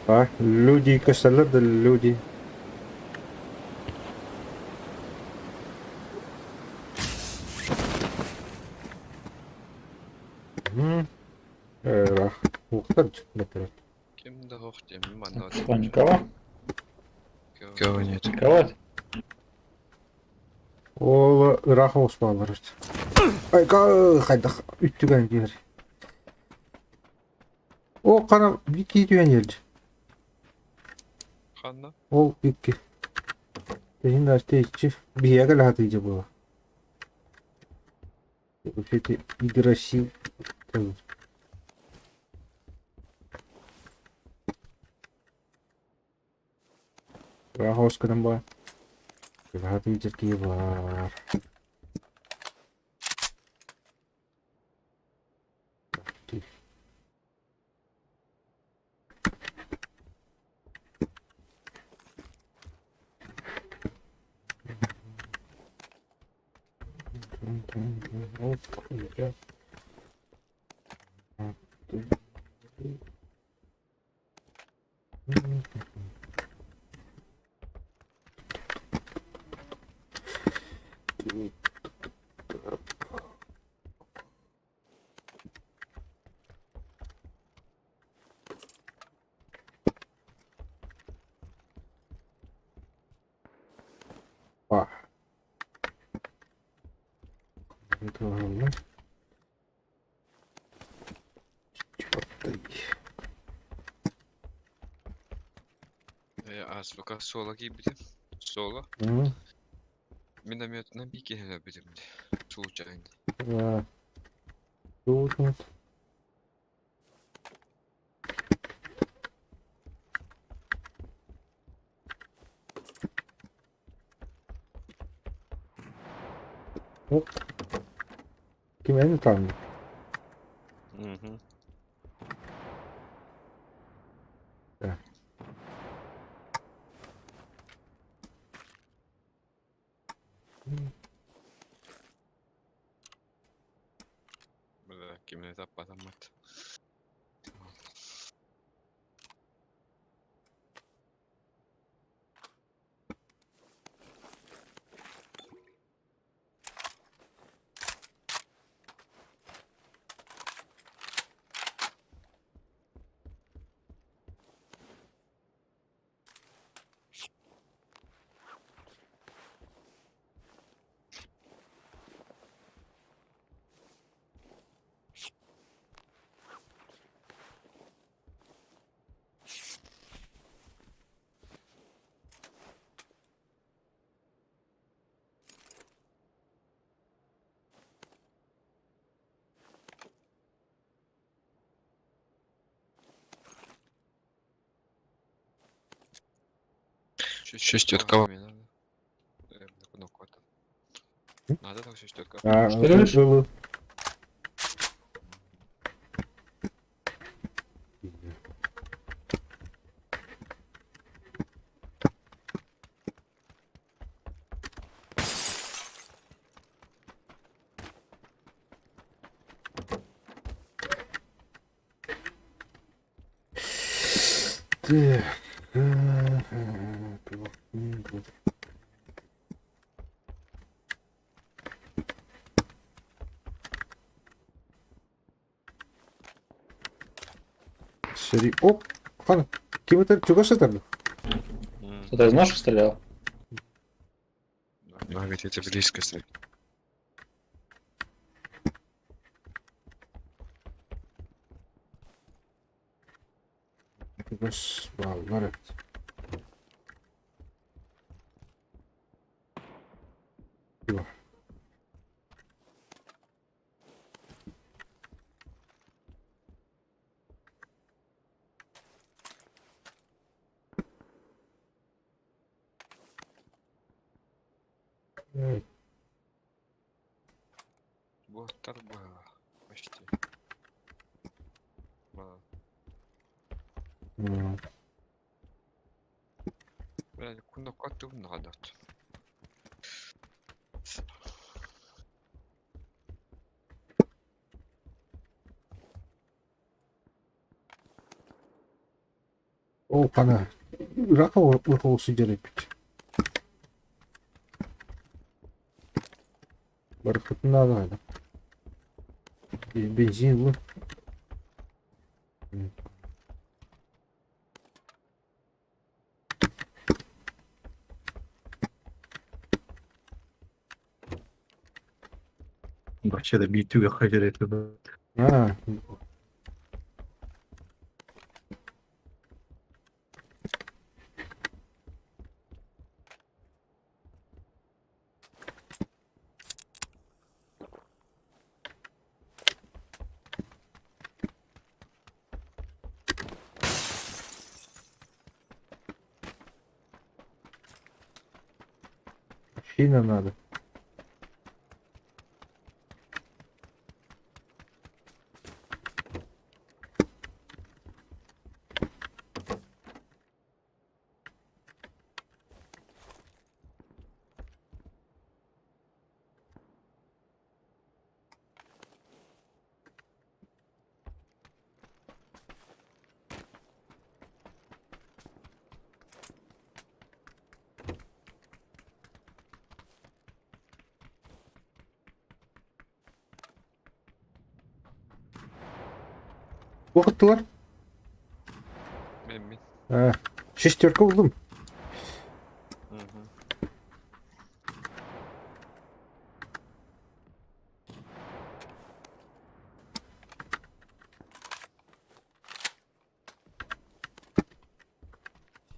А, люди кашалар да люди. Мгм. Рах. Ухтар чукматар. Kimde hoch dem Mann hat Что, никого? Кого нет. Никого? Ол раха осмалар. Ай хайдах үттүгөн жер. О кара бики дүйөн ел. Ханна? Ол бики. Тейин артечи биягал хатыйжы була. Эти играши. Раха оскадан ба. Хатыйжы ки бар. О, круто. А. Это ладно. Aslıka sola gibidim. Sola. Hı. Minametine bir gelebilirim de. Tuğçayın. Да. Тут вот. Оп. Кем там? Hı hı. Да. Böyle kimine tapmadan mat. Шестерка. Надо так шестерка. А, Что говоришь? ылы. Так. Сери. Оп. Хана. Кем это? Чего что-то? Кто-то из наших стрелял? Да, где-то близко стоит. Баш, бар. Yok. Evet. Bu atlar bayağı. Почти. Мало. Hmm. Блядь, куда коту надо. О, пана. Рака осы жарайпыт. Барқытын алады. Бензин бұл. Bahçede bir tüge hacer etmedi. Ha, шина надо. Оқыттылар. Men. Ha, шестерка buldum. Mhm.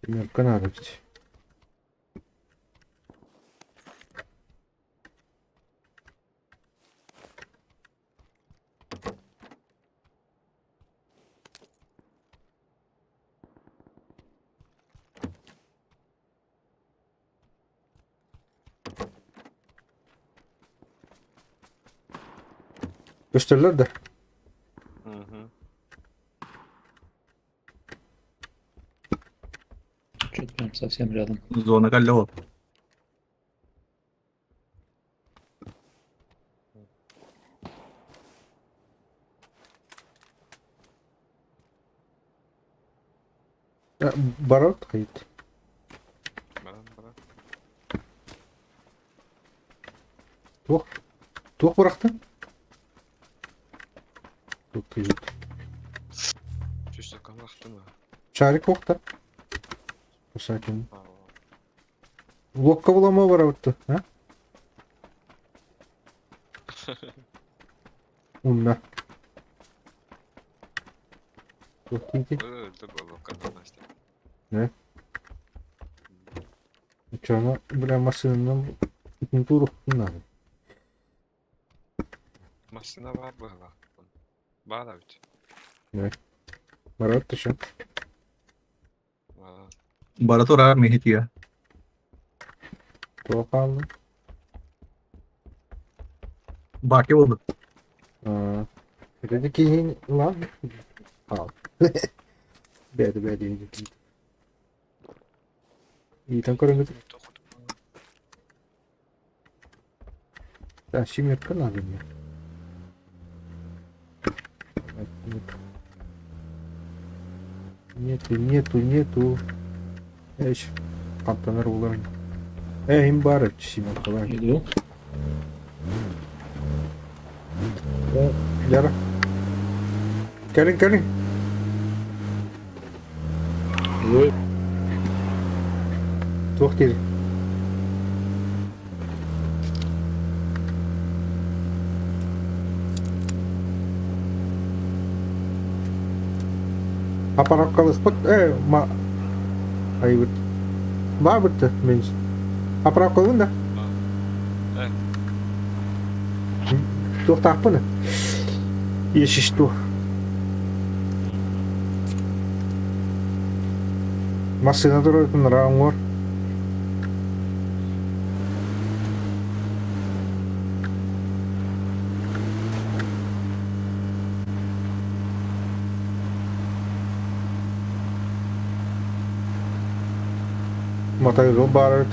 Семерка надо ведь. Gösterirler de. Mhm. Что-то прям совсем рядом. Zona Gallo. Барат kayıt. Baran. Tuğ bıraktı. Çok güzel. Çüstü kalmaktı mı? Çarik yok da. Sakin. Aa. Lokka bulama var orada. Ha? Unna. Çok iyi. Öldü bu kadar işte. Uçağına bile masasından ikinci ruhundan. Masına var bu hava. Bağla üt. Barat dışı. Aa. Baratora Mehitiya. Tuğ kaldı. Baki oldu. Dedi ki lan. Al. Bedi. İyi tankarın gıdı. Sen şimdi yakın aldın ya. Нету. Эш. Каптанар улар. Им бары чисим колай. Иду. Яра. Келин. Иду. Тохтир. Апараккалы спот. Айбыт. Бабытты мен. Апараккалын да. Evet. Тоқтап бұны. Ешішту. Машина тұратын рауң var. Мотоцикл бар.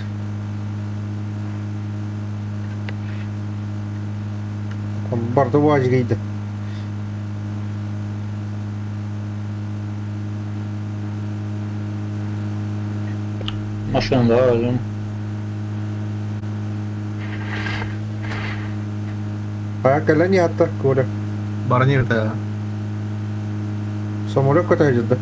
Барды вазгейді. Maşında var hocam. Kayak gelen ya hatta kore. Барнир-то. Самолет катает, да?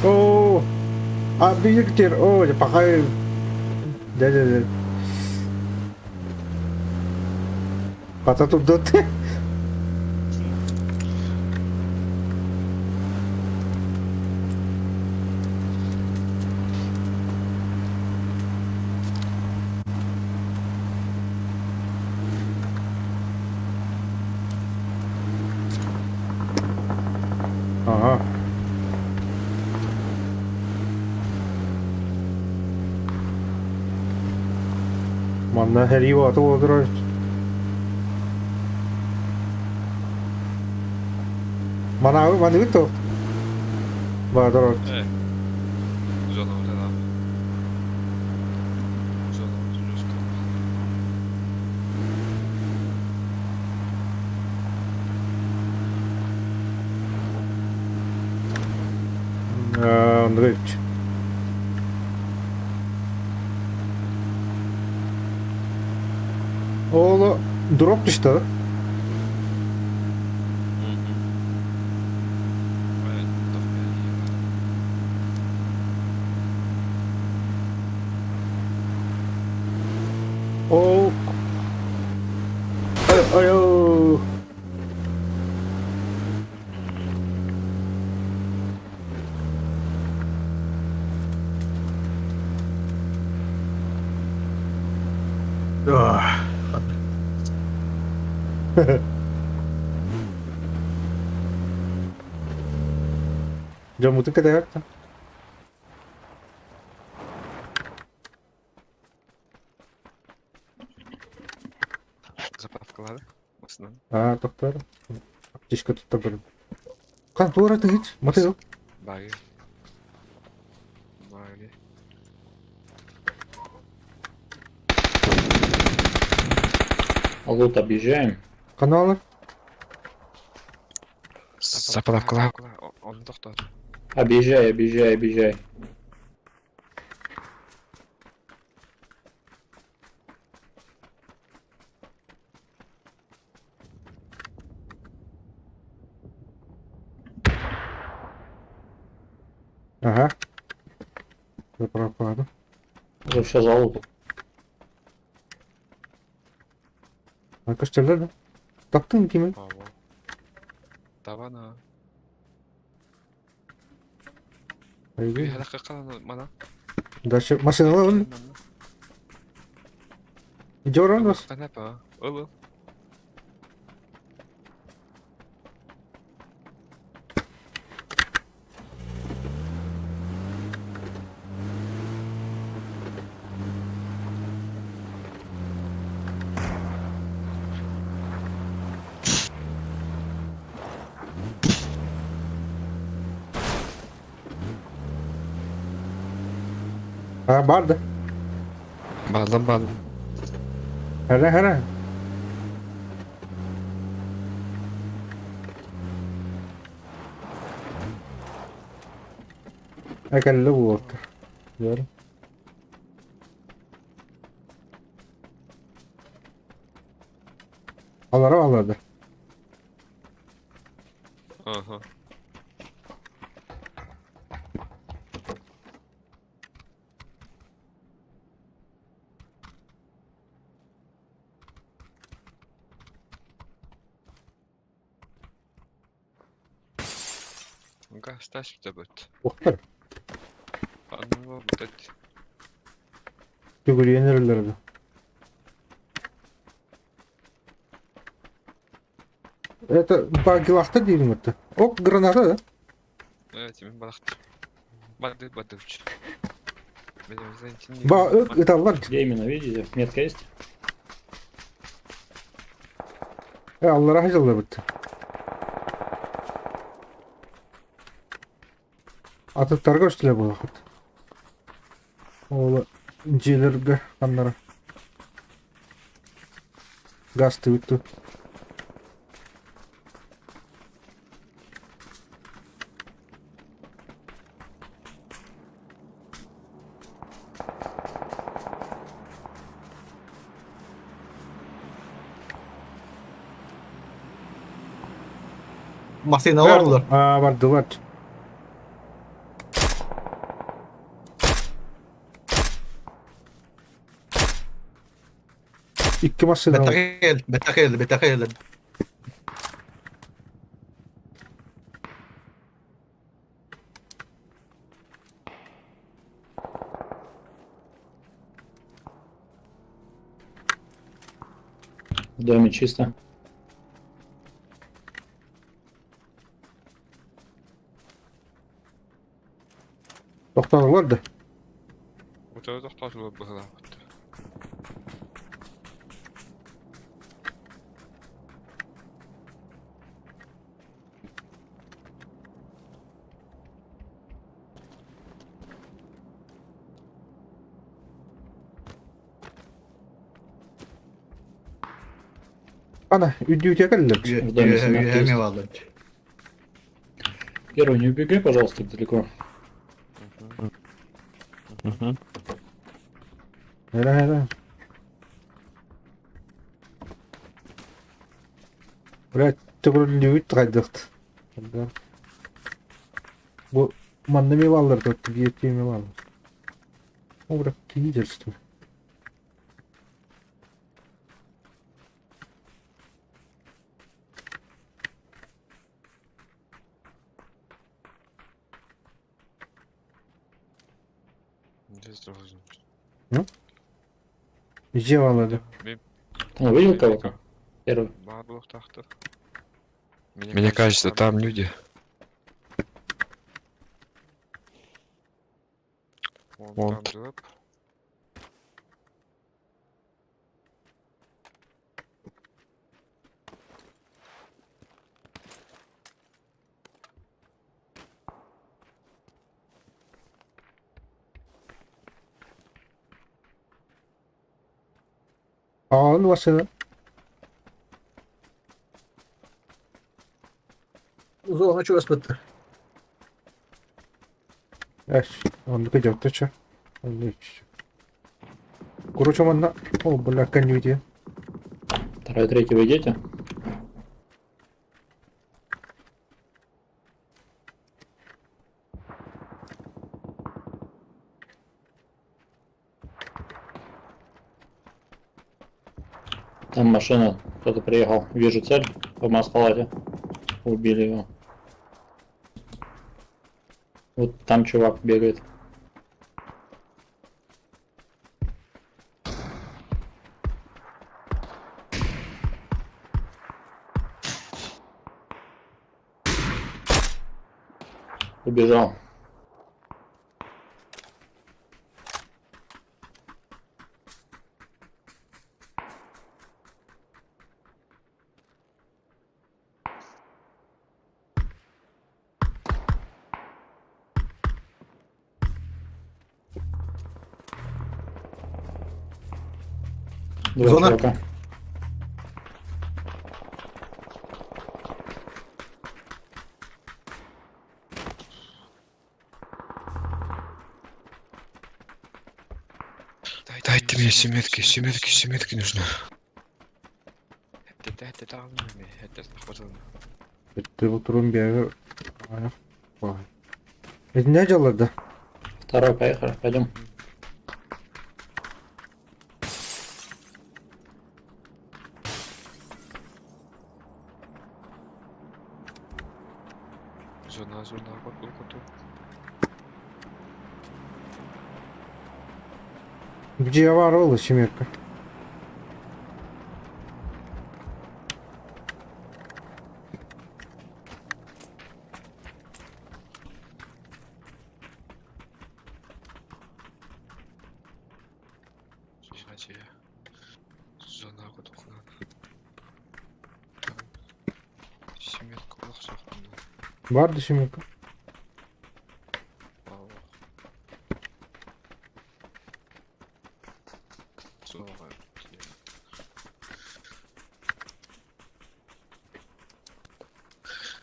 О, объектив, о, пока, да. Пата тут дот. Ага. Манна хериво ато одро. Mana itu. Badrot. Güzel oldu abi. Güzel oldu. Rüzgar. Android. Oğlu drop düştü. Hı hı. Evet, doch yani. O. Ayo. Ugh. Jom itu kita ya. Заправкалары. Басынан. Doktor. Aптечка тут табыр. Kan тура гит. Мотел. Баги. Баги. Лут объезжаем. Каналар. Заправкалар. Onu toxtat. Объезжай. Ага. Заправка. Уже все за лутом. Arkadaşlar da. Taktın kimi? Ого. Тавана. Bir Haydi. halaka kalan bana. Дальше машина var. Gidiyor lan bas. Kanapa. Oğlum. Ha vardı. Bağlan. Hele. Akıllı bu orta. Diyorum. Alırdı. Aha. Gaz taş bir de böt. Oktar. Anlamı bu da. Figür yenirlerdi. Это багилахта değilim hatta. Ok granata da. Evet, yemin balaktır. Bады uç. Benim zaten Это var. Где именно, видите? Метка есть? Allah'a hacılar bitti. Atıklarga üstüle bu vakit. Oğlu cilerge kanlara. Gaz tüyüktü. Masayı vardılar. Aa, vardı var. İki masada var. بتخيل. В доме чисто. Toxtadılar da. Otağı toxtatılıb bıhıla bitti. Ana, üdüğüte geldiler. Üyemi vardı. Герой, не убегай, пожалуйста, далеко. Hele hele. Buraya tıkırılıyıt kaydıktı. Bu manda mi varlar tuttu, bir yetkiyi varlar. O bırak giyeceğiz. Здесь должен быть. Gece varlardı. Мен Увидел кого-то? Первый. барлық тақты. Мне кажется, там люди. Вон там дроп. Ağın vasını. Зона чого спити? Он кидав ча. Короче, манна. О, бля, конюти. Второй, третий, вы идете? Там машина, кто-то приехал. Вижу цель в маскалате. Убили его. Вот там чувак бегает. Убежал. Два Зона. чувака. Дайте мне семерки нужно. Это алмами, это снахватылы. Bitti bu turun bir yeri. Ayak. Vay. Ne calardı? Второй, поехали, пойдем. Зона, коту. Где var oğlu Şimirka? Жиғачия. Зона коту қылан. Семерка олақ соқтында. Vardı Şimirka. Соға.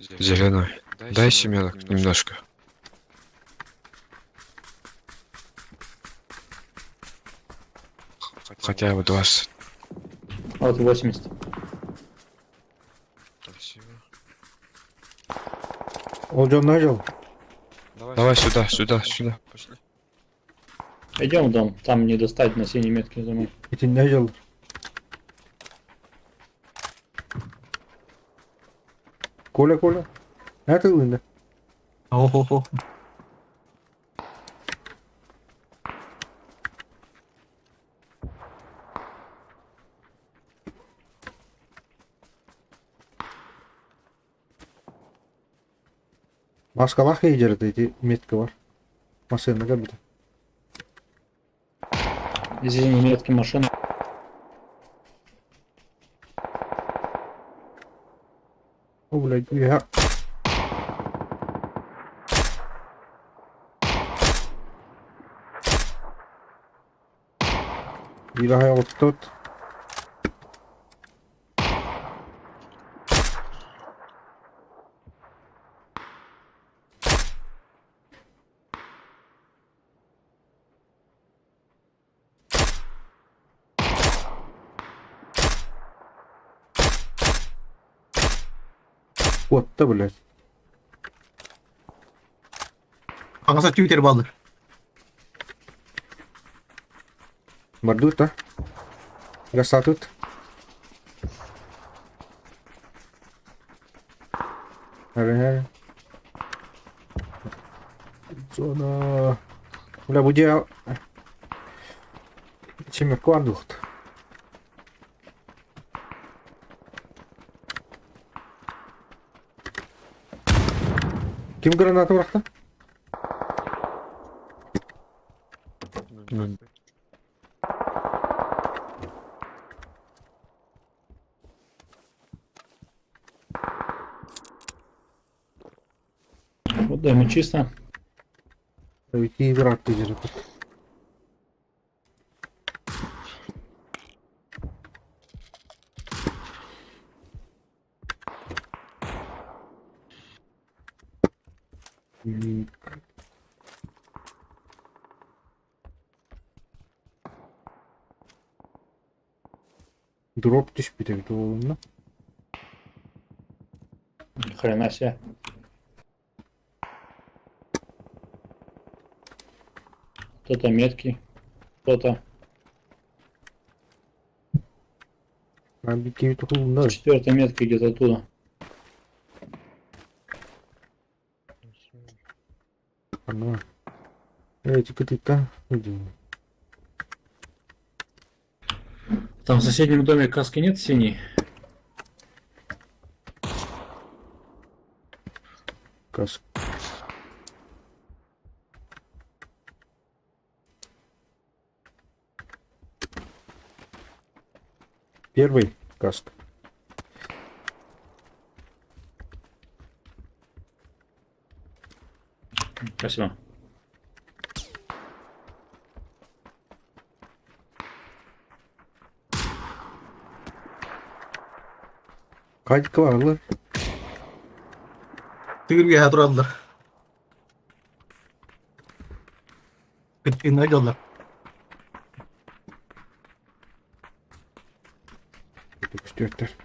Зеленый. Дай семерок немножко. Хотя бы 20. Вот 80. Спасибо. Олжон начал. Давай сюда, сюда, сюда. Пошли. Идем в дом, там не достать на синей метке за мной. İçin начал. Коля, Коля. Ne atıldın? Oh oh oh. Maskalar heyecanı dedi. Metki var. Masaya bir de. Синей метки машина. O блядь, я. İlahi ottot. Отто, блядь. Kanka Twitter baldır. Мордует, а? Гасатут. Hadi. Sonra... Bля, bu diye... İçime koyduk. Kim granatı bıraktı? Ну, Вот доме чисто. İki bıraktı geri. Drop düş bir de oğlumla. Хрена себе. Кто-то меткий. Кто-то. Ben bir kimi tohumda. 4-й метки где-то оттуда. Ana. Evet, çıkıtıkta. Там в соседнем доме каски нет синей. Kask. Первый каск. Спасибо. Kaç kıvarlı? Tığır bir hayat aldılar. Gittiğinde aldılar. Dörtler.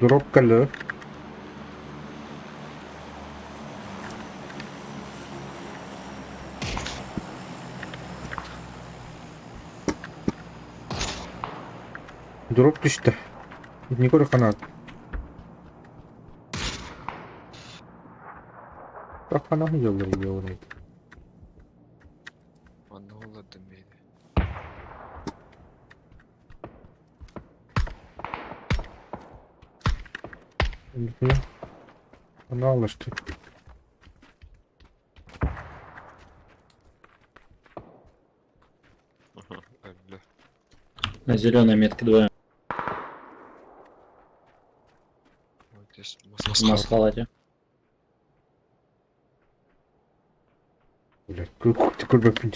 Drop kalı. Drop düştü. Nikola kanat. Bak kanat yolları iyi orayı. Одного домели. Она alıştı. Бля. На зеленой метке двое. В маскалате. Блядь, көрбеппин.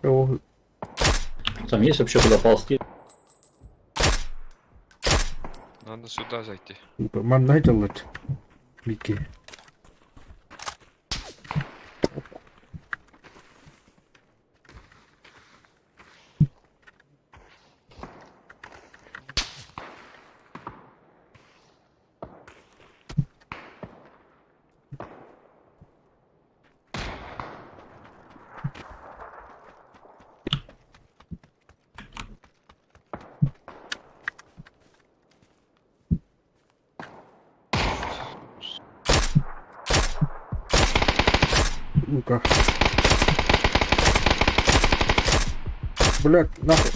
О, Там есть вообще куда ползти? Надо сюда зайти. маннай жаллач. Микки. Ну-ка. Блядь, нахуй.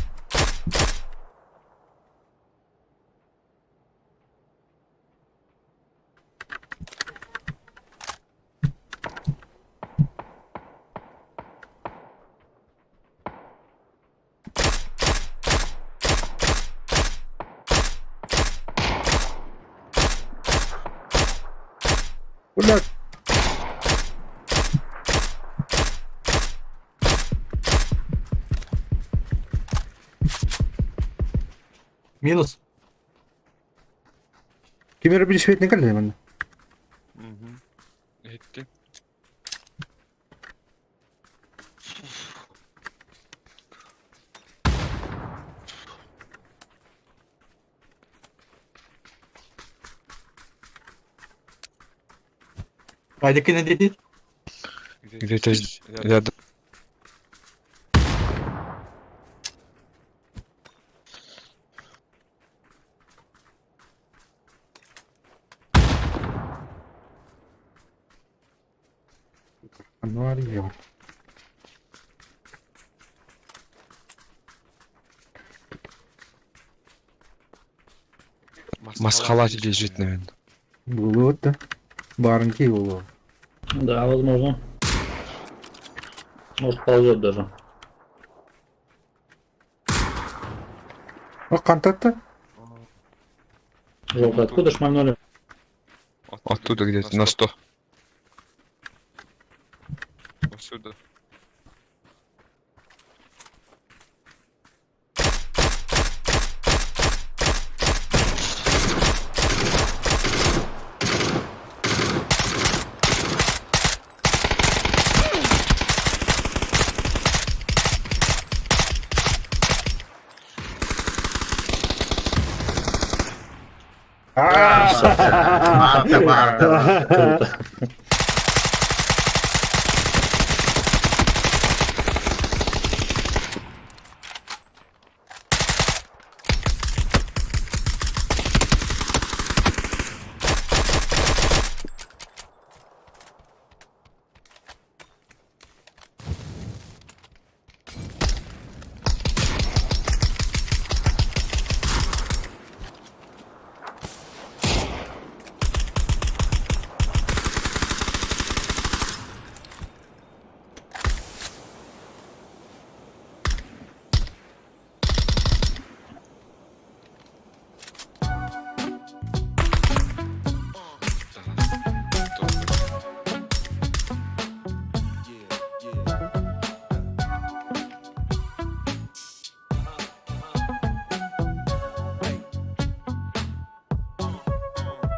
Блядь. Мінус. Кемері білішпейтіне кәлі мен. Gitti. Кайдaki ne dedi? Где-то рядом. Ануар ем. Маскалате лежит, наверное. Было вот, да? Барнки было. Да, возможно. Может ползет даже. А контакта? Желтый, откуда шмальнули? Оттуда где-то на 100. Вот сюда. Круто.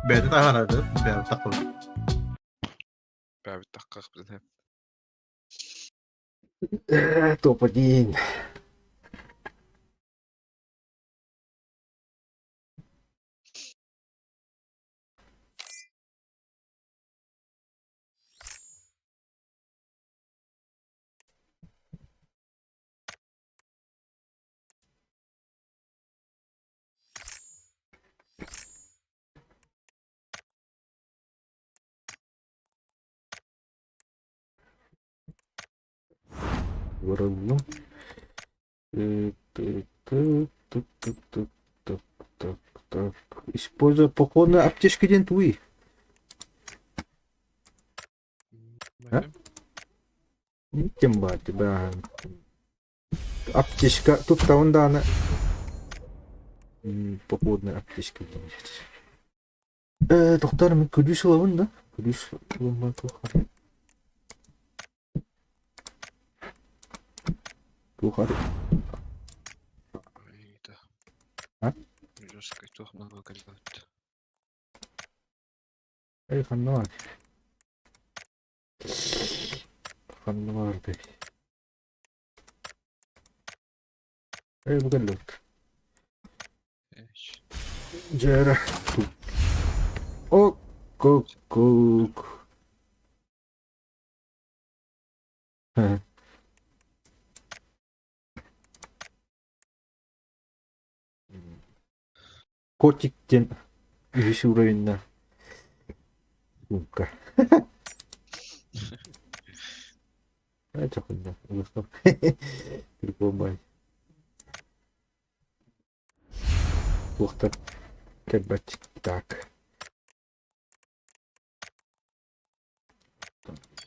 B'de daha aradı. B'de takıldı. Бәбит таққақ бізден. Топ-1. Вырылдым. Так. Используя походные аптечки дентуи. А? Тем ба тебя. Аптечка тут-то он да. Походная аптечка будет. Доктор, мен күрүш алабын да. Күрүш алынбай тухар. Тухар. Öyle. Ha? Жесткой тухна выгоняют. Kanlı var. Kanlı vardı. Bu kadar. Eş. Cera. Ok, ok, ok. He. Kotikten iş uğrayında. Сумка. Это хуйня. Прикол бай. Плохо как бы так.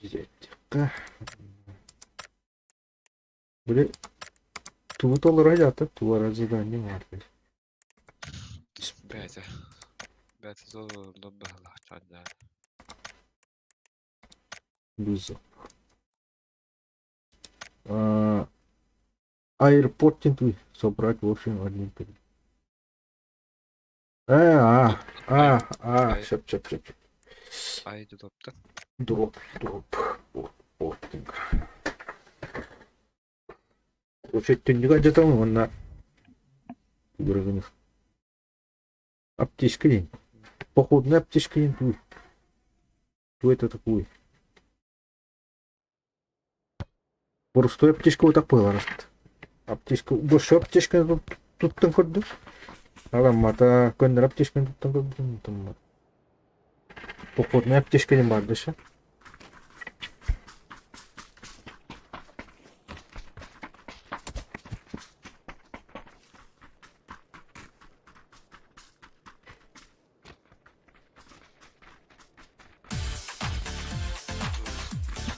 Взять. Böyle tuğut olur hayata tuğara задание var. Бәті. Бәті zorlu bağla çadda. Вызов. Аэропорт интуй. Собрать в общем один перед. Şap. Aydı topta. Дроп. Вообще тюньга где-то он на дорогих. Аптечка день. Походная аптечка интуй. Что это такое? Простой аптечка вот так было раз. Аптечка, больше аптечка тут там ходил. Аламата көндір аптечка тут там ходил. Походная аптечка не бар деші.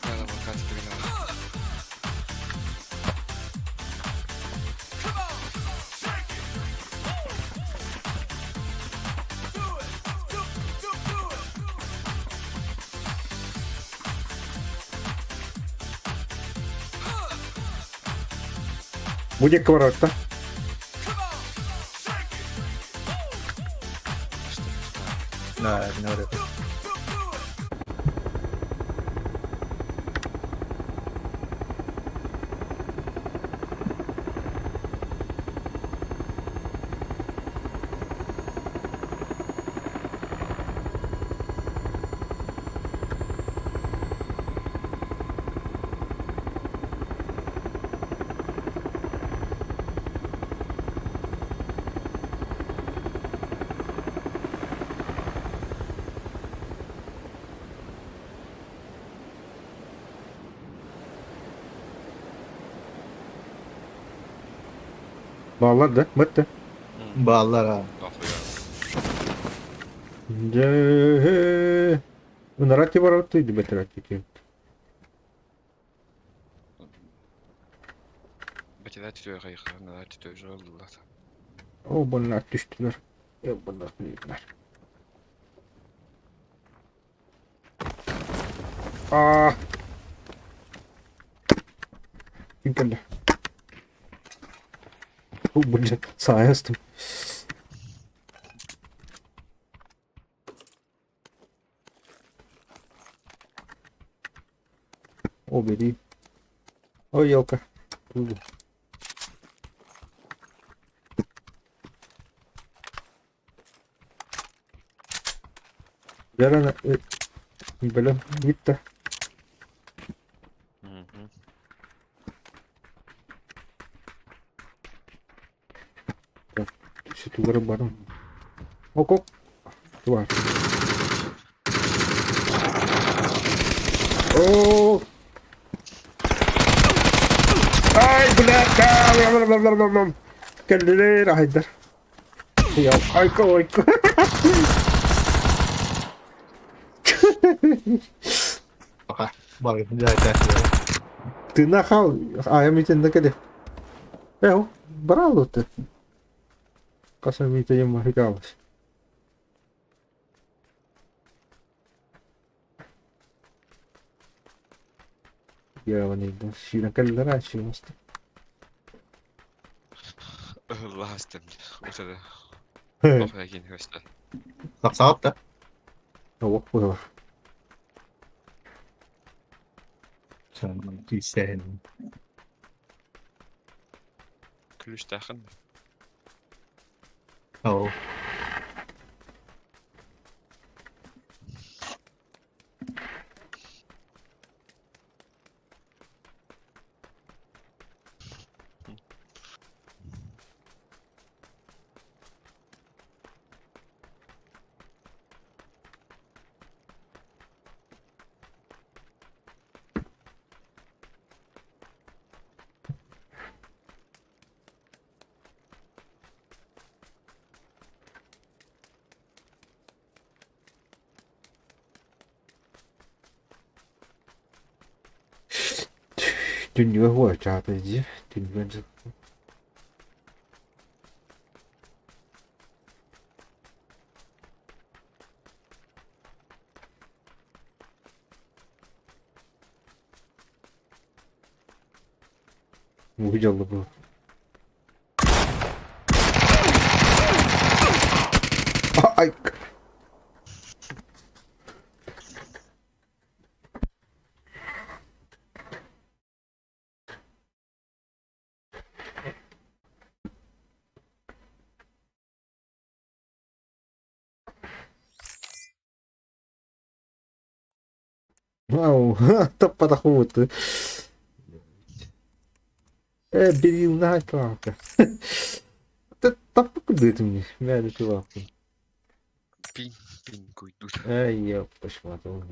Бәлі вакат бірінар. Будет квадрат-то. Ne oraya. Bağlar da. Mıttı. Bağlar ha. Да. Нарати ворот иди бетрати. Бәтелер тütüyor kayıklarına tütüyor oldular. O bunlar düştüler. Ya bunlar büyükler. Kim geldi? Bu ne? Sağa astım. O biri. O yelka. Yarın böyle gitti. Şu duvarı bana. Ok ok. Duvar. Oh. Ay bırak. Kendine rahaydır. Ya ayko. Bak. Bak. Zaten. Ты нахал, а я мне на каде. Bravo ты. Касаміта їм грікалась. Я вони йду. Ще на кальдера, ще ось. Lasten. Usein Хе. ohjaakin hyöstä. รักษาแต่ Ого, пиво. ฉันที่เซน Klystähän. เอา Chuyện nhớ của trà tới gì? Chuyện viên sự. Увидел бы. Ай! Вау, та подоход. Берил на кака. Та куди ти мені? Мяли ти лапу. Pinkui тут. Ай, я пошла долго.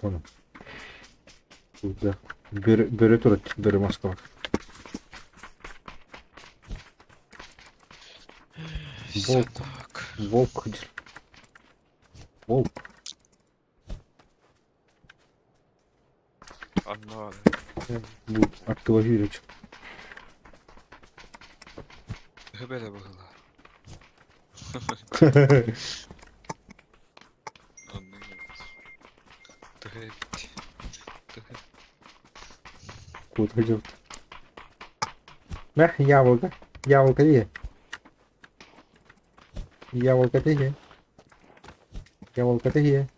Вон. Тут, да. Бери тут, бери Москва. Волк. Так. Волк. Волк. Anna Активируйте. höpelä pohjalla. On niin. Töhetti. Куда идет? Да, яблоко. Яблоко где? Яблоко ты где? Яблоко ты где?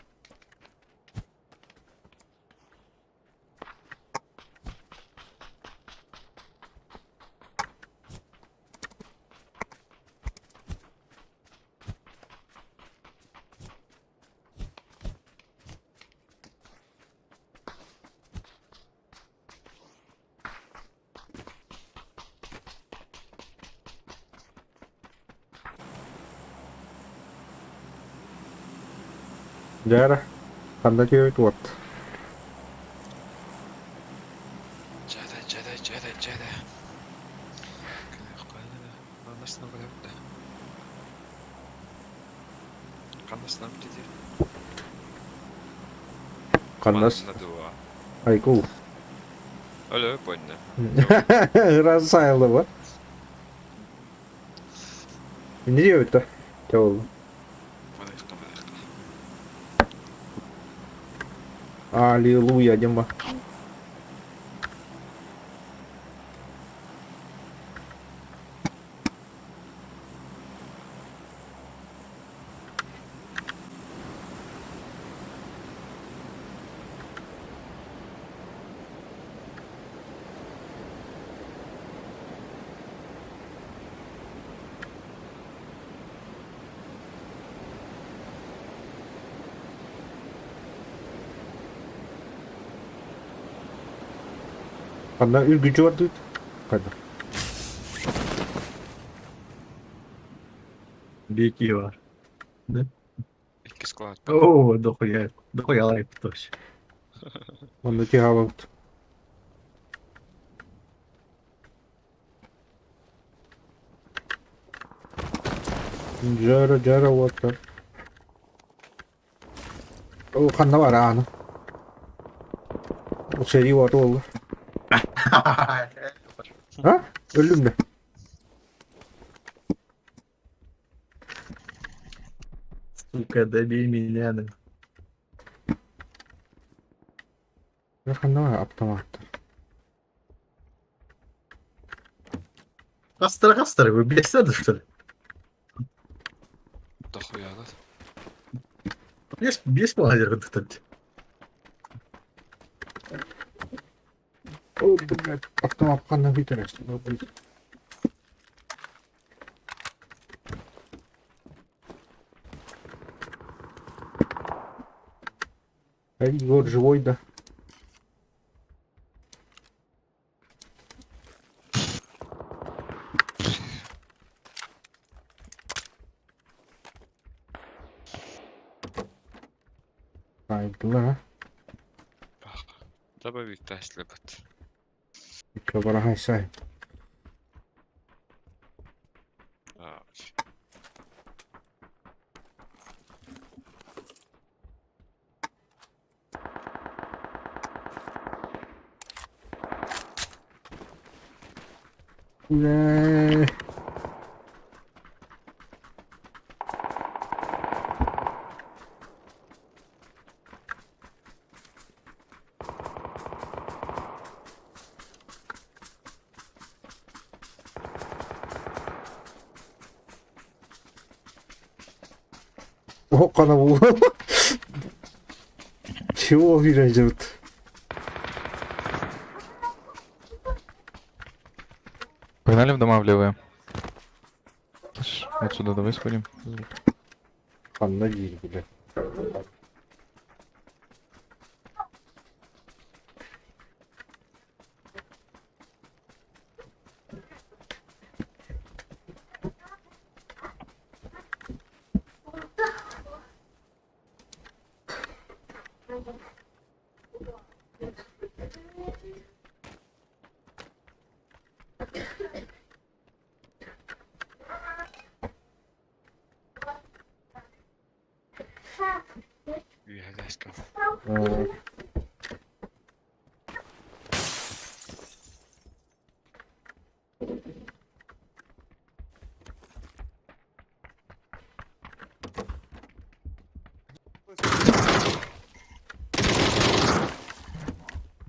Jäädä. Kannatyö tuotta. Jätä. Kannastan kadar. Kannastan piti. Kannas. Anna tuo. Aiku. Öyle ponne. Рассаяла бы. Не делай-то. Тёл. Valehka. Аллилуйя, Дима. Qanday ülgücü var deydi. Hadi. Bir iki var. İki squad var. Oo, дохуя лайк тоже. Ondaki hava bak. Jara water. O kanna var ha. O seri var oldu. Ha? Öldüm de. Сука, добей меня. Да. Ne kanna var aptamatta. Кастро, вы беседы, что ли? Дохуя, да? Есть лазер, кстати. O блядь, aptamat kanna bitirirsin. O блядь. Егор живой, да? Hayırlı ha. Добавить тест любит. Mikrobara haysay. А, Ne? O kana bu. Чего ждет? Погнали в дома в левые. Отсюда давай сходим. Kanla değil bile. üyedeşken. Aa,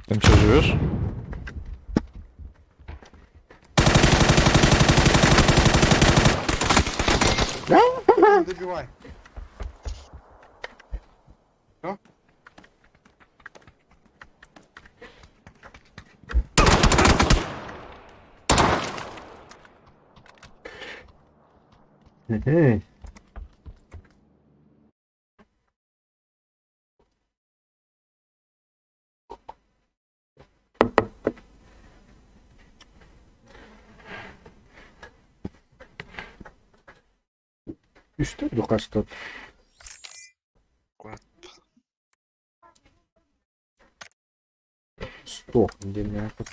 Там что, живешь? Добивай. Hı. Üstte bir kaçta. Клад. 100. Где меня тут?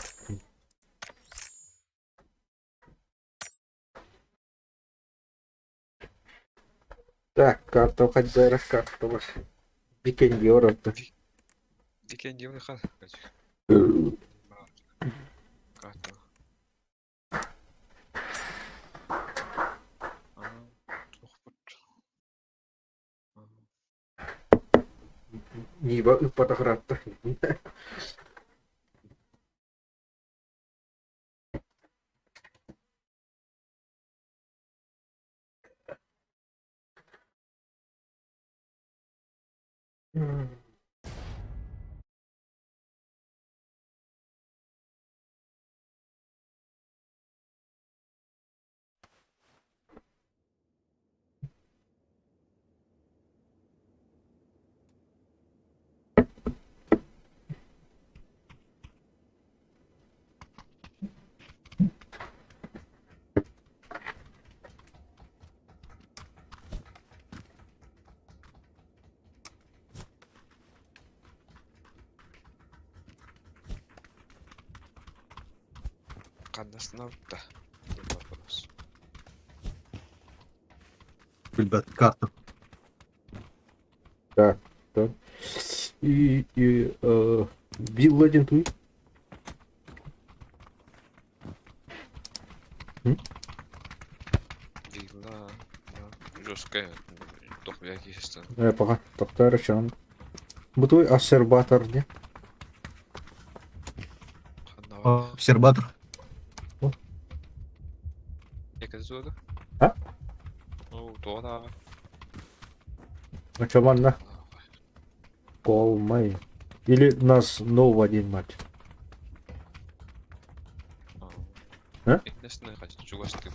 Так, карта хозяина, карта ваша. Weekend Europe. Diken gibi kal. Kaçma. Ana. Çok fırt. Ниба и фотографта. Kandasyna da. Bilbet kartı. Так, так. Билл один твой. Вилла. Жорстке. Doch якісне. Пока. Топтар чан. Bu твой ассербатор, не? Обсерватор. Яке зода? А? Ну, то да. А чё, манна? Колмай. Или нас снова один матч? А? Etnesine kaç çok açtım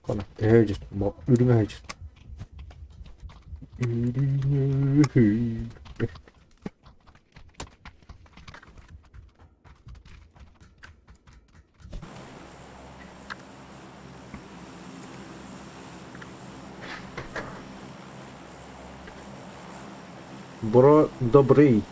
Kona, hejit. Ürüme hejit. Бро, добрий.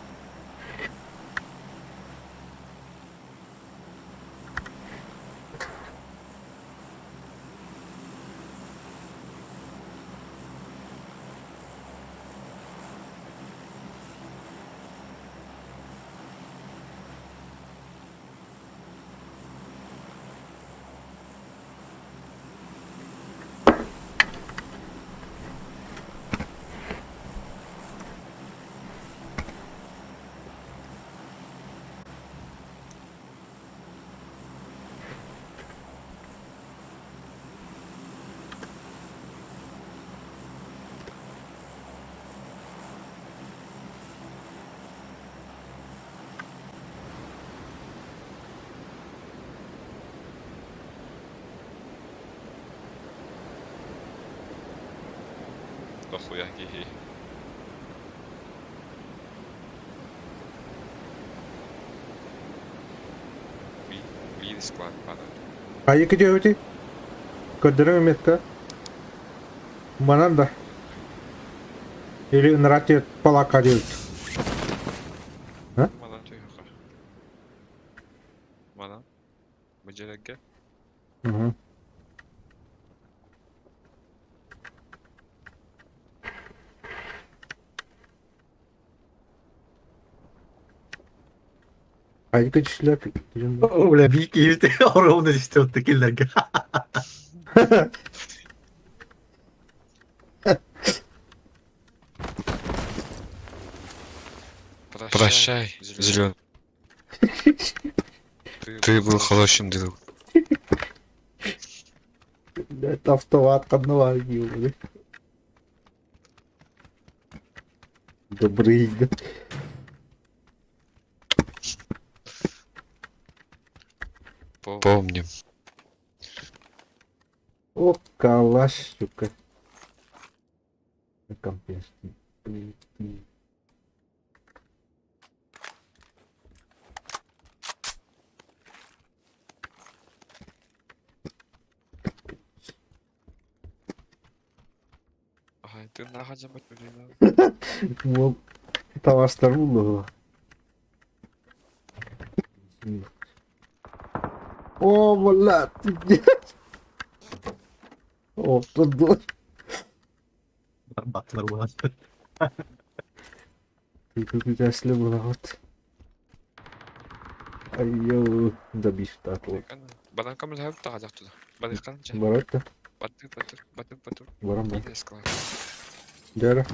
Дохуя гей. Білий склад падає. Кайы gidiyordu? Көдірі метка? Манан да. Или нрати палака делают? Мана түйіға. Мана. Бөжерекке. Угу. Кайы gidiyorlar? Бля, бики işte ровно işte ötekilerge. Прощай, зеленый. Ты был хорошим другом. Это автомат одного гилы. Добрый. Помним. О, калаш, сука. Компенс. Ай, ти нахаджа батюрина. Вот. Тавастар булду. О, блядь. О, тут. Batlar bu hasta. Тут если было вот. Айо, добишь так вот. Бадан камер хәп тагачак туды. Бадан канча. Барат-то. Батыр. Барам да. Білий склад. Дяра.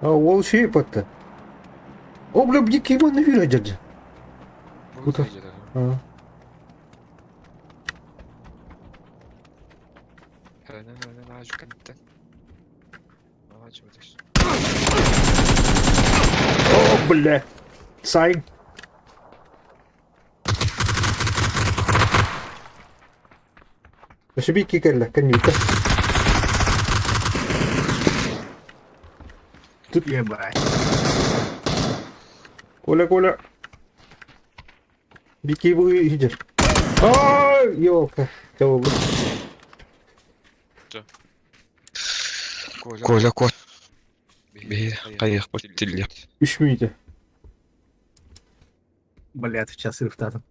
А, ол şey yaptı. O bile bir kim onu verecek. Bu da. Ha. Hemen ağacı kanıttı. Ağacı budur. О, бля. Сайн. Шибики кэлла, канюта. Ебать. Коля. Бики bu gider. Ай, ёлка. Кого? Коля. Коля, Bir kayık bıttırlı. 3 müydü? Блядь, сейчас сырфтатым.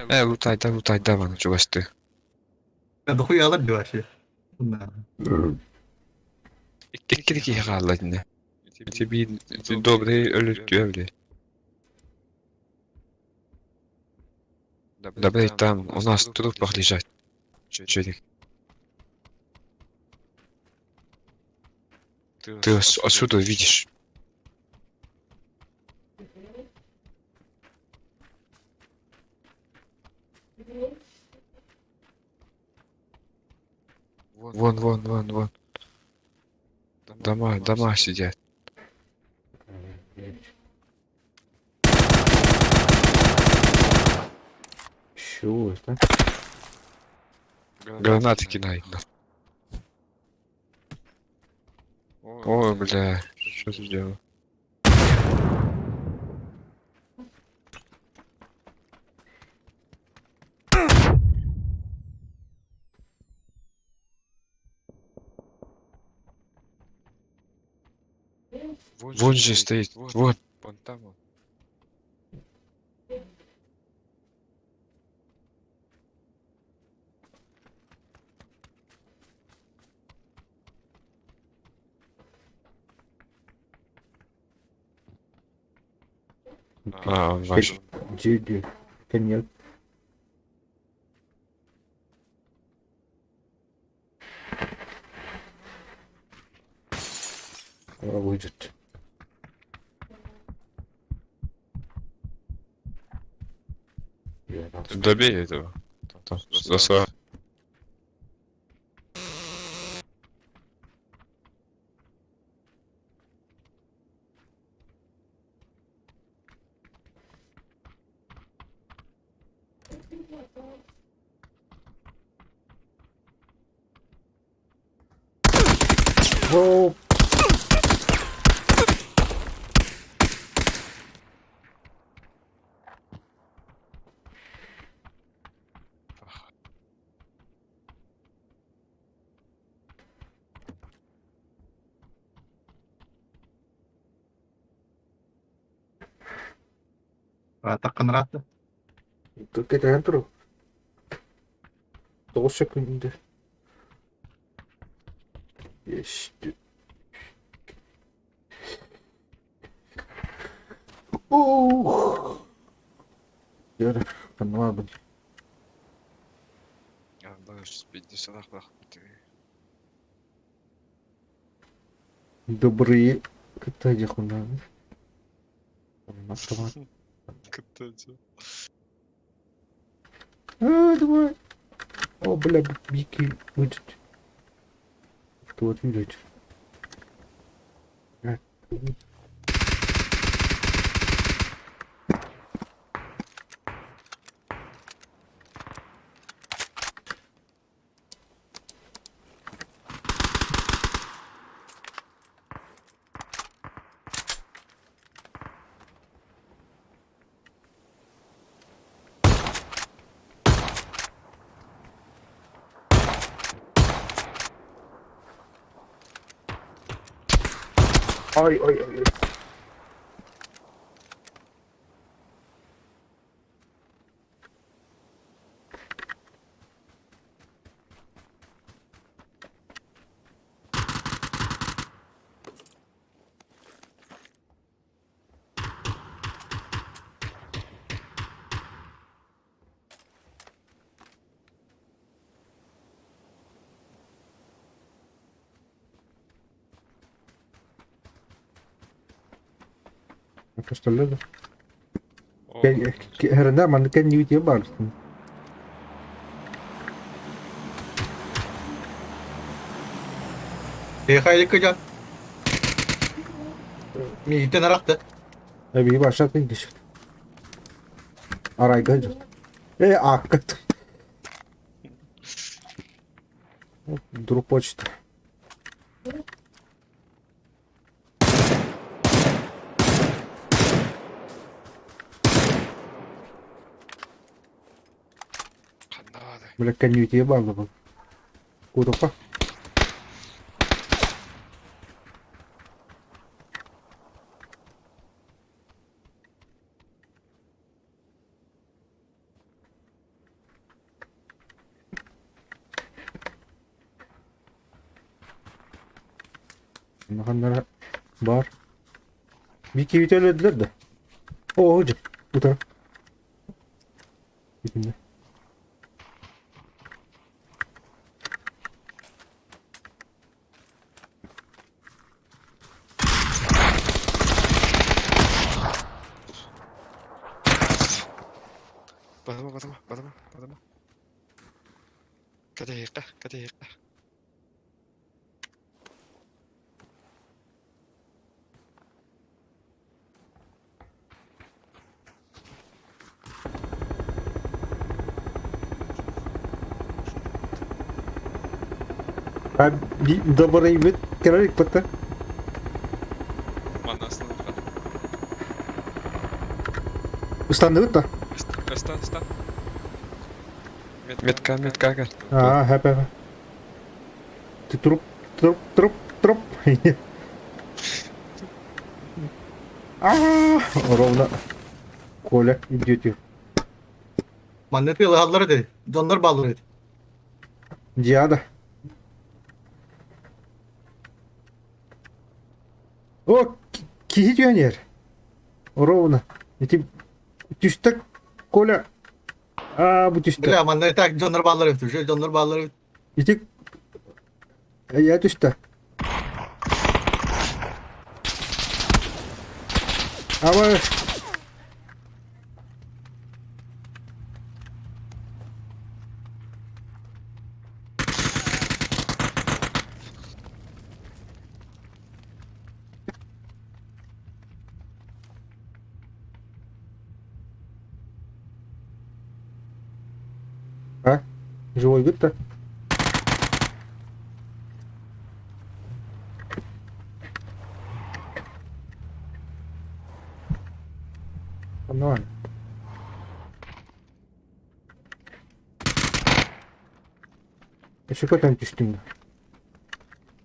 Лутай бana çok açtı. Да дохуя алар бе вообще. Да. İki kaldı yine. Bir добрый öldü. Добрый там, у нас в трупах лежат. Чудик. Ты отсюда видишь. Вон. Дома сидят. Що це? Гранаты кидает. Ой, бля, что ты делал? Вон же стоит, вот. Вон там он. Он ваш. Джиді. Коньяк. Выйдет. Добей этого. Засва. О, Таққаныраты. кеткен тұр. 9 секундінде. Ешті. Ух. Yürü, ben ne yapayım? Я боюсь, 50 нахуй. Добрые. Катайте хуна. Автомат. Кататься. Давай. О, бля, бики выйдет. Кто вот видит? Ай. Пистолет. Herhalde man kan ju inte bara. Haydi kıcan. Miyitten araktı. Bir başlatın ki. Arayı kaçır. Arkat. Друг почта. Бля, коню тебе бабла был. Куда па? Bakanlara var. Bir iki video öldüler de. O hocam. Bu taraf. Dibinde. Badama. Kadayıka. Ben bir dabarayı ve kenara yıkmatta. Manasını lütfen. Islandı da. Istan. Metka gel. Ha hep. Trup. Ровно. Коля идете. Mannet yıllarları dedi. Canlar bağlı dedi. Диада. О, кизитёнер. Ровно. Эти тюстак Коля. Bu Bile tüste. mannet tak canlar bağlı dedi. Şu canlar bağlı dedi. İti. Ya tüste. Ama живой вид-то. Нормально. Еще какой-то düştüm.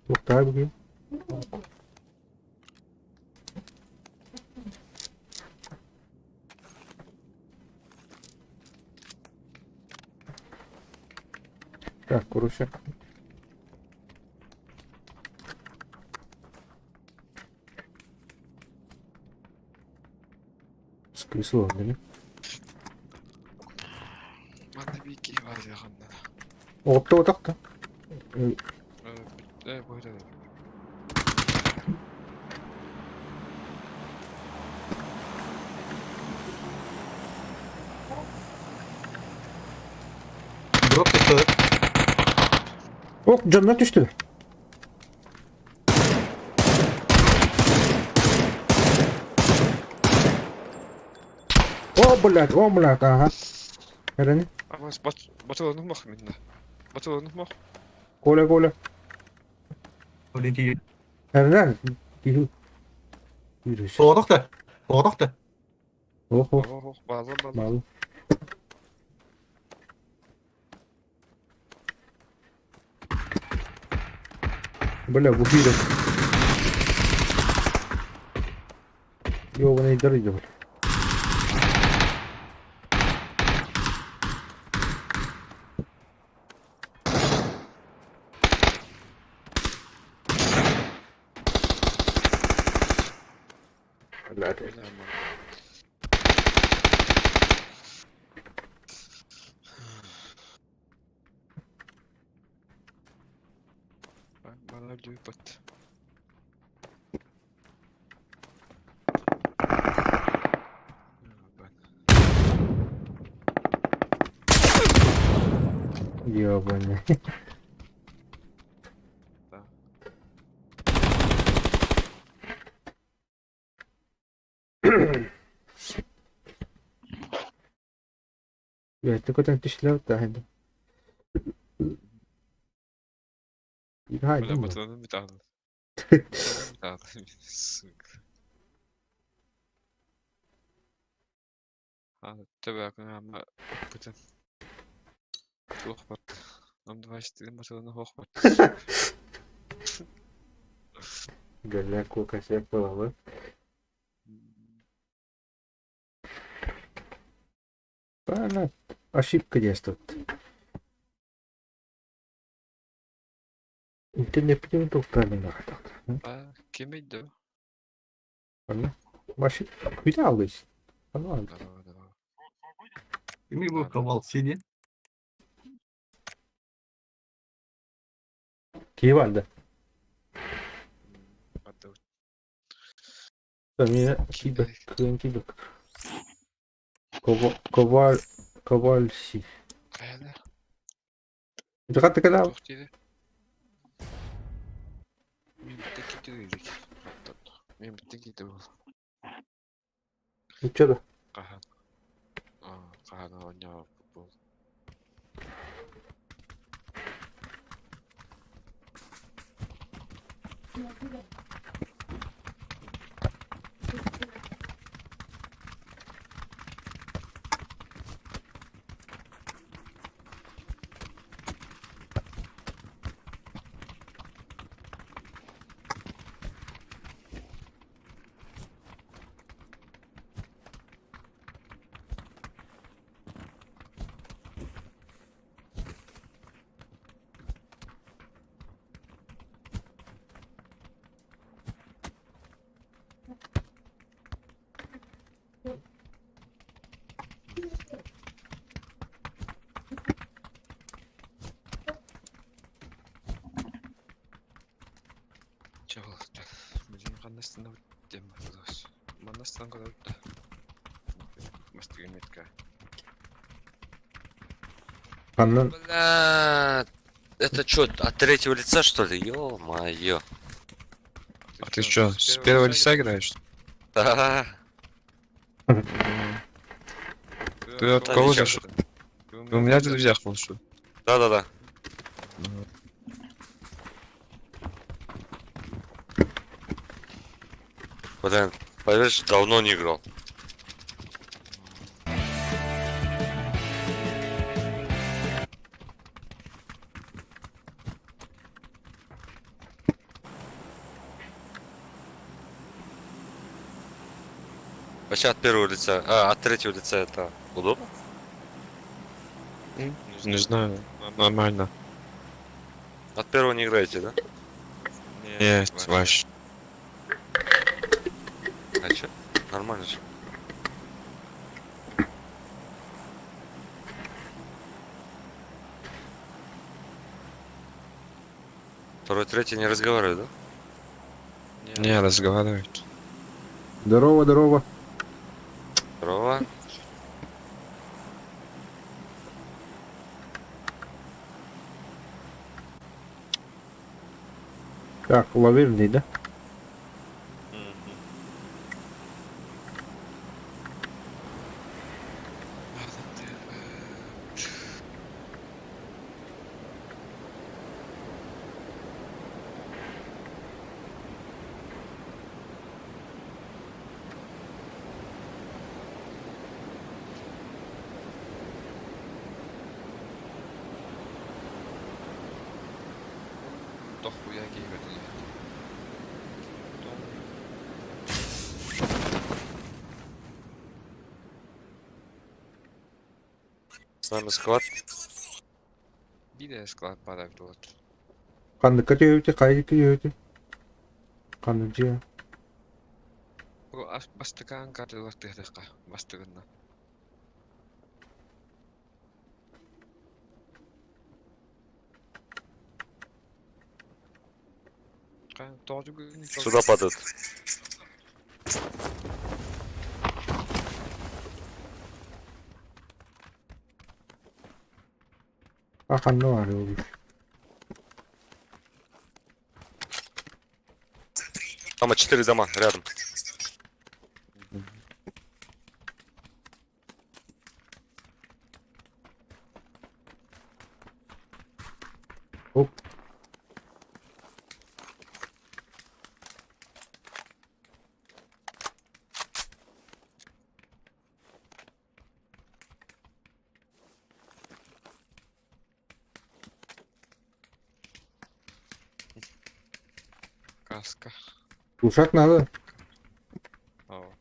Yok daha bugün. Так, короче. Скресло, değil mi? Bende bir iki var yakında. Otakta. Böyle. Drop çıktı. Oh, canına düştü. О, блядь, ага. Herani. Ama batılığını bak minna. Batılığını bak. Коля. Öyle değil. Herani. Yürü. Soğuduk da. Oh. Bağlı. Malı. Бля, убили. Ёбаные дороги, бля. Блядь. Öyle ama. Bana öldüğü bat. Ёбаные. Блядь, ты куда-то düştüler daha henüz. Haydi. Böyle batılığının bir tane. Sık. Tabii aklıma ama bütün. Çok battı. Ama da başladım batılığını hoş battı. Бля, сколько себе было. Она ошибка действует. интернет билең токтамын артак. Келмейді. Аны машин күйде албайсың. Аны ал. Давай. Кими bu kaval seni? Киіп алды. Hadi Мені кибек. Ковальси. kayada. Жакатты кана. Жоқ дейді. Мен бітті кетті дейдік. Мен бітті кетті бұл. Ничего. Qahan. Qahan oynuyor futbol. Чағылықты. Bizim қандастанда өттем arkadaş. Мандастан kadar өтті. Мастыгын метка. Каннан Бля, это что, от третьего лица что ли? Ё-моё. А ты что, с первого лица играешь? Да. Ты от Да, кого ничего. зашел? Ты у меня в друзьях был, что ли? Да. Блин, поверишь, давно не играл. Вообще от первого лица, от третьего лица это удобно? Не знаю, нормально. От первого не играете, да? Нет, вообще. А чё? Нормально же. Второй, третий не разговаривает, да? Не разговаривают. Здорово. Здорово. Так, ловильный, да? Doch хуя геймер. С нами склад. Bir de sklad bada bir olur. Канды көтөйүтү, кайды көтөйүтү. Канды же. Bu bastıkan kartı tehdiqa bastığında. Doğru gün. Сюда падают. Аканды бар өлүш. Там 4 дома рядом. Оп. Kaska. Ушак надо. О.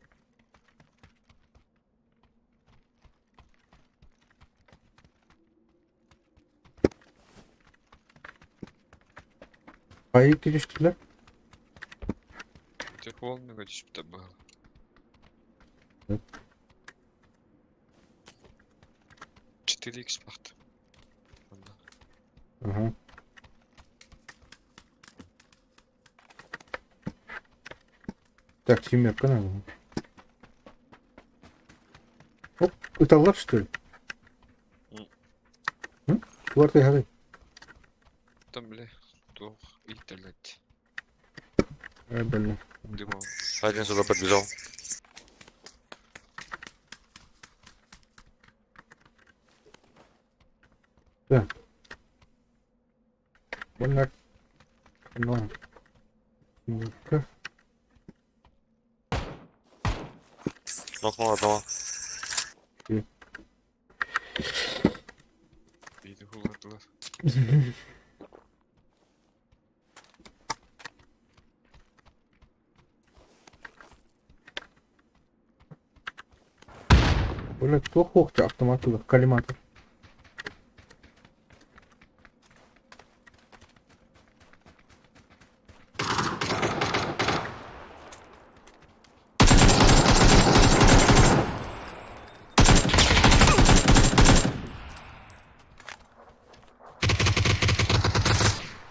Кайыкке түштүлөр. Тепломныйга түшүп да багала. Нет. 4х бақты. Анда. Ага. Так, семерка надо. Оп, ыталлар, что ли? М? Квартай хадай. Там, бля, тух итерлет. Блин. Дымом. Один сюда подбежал. Больно. Ну. Ну-ка. Нокнул одного. Бейді хуладылар. Бля, кто хохче автоматывает, коллиматор.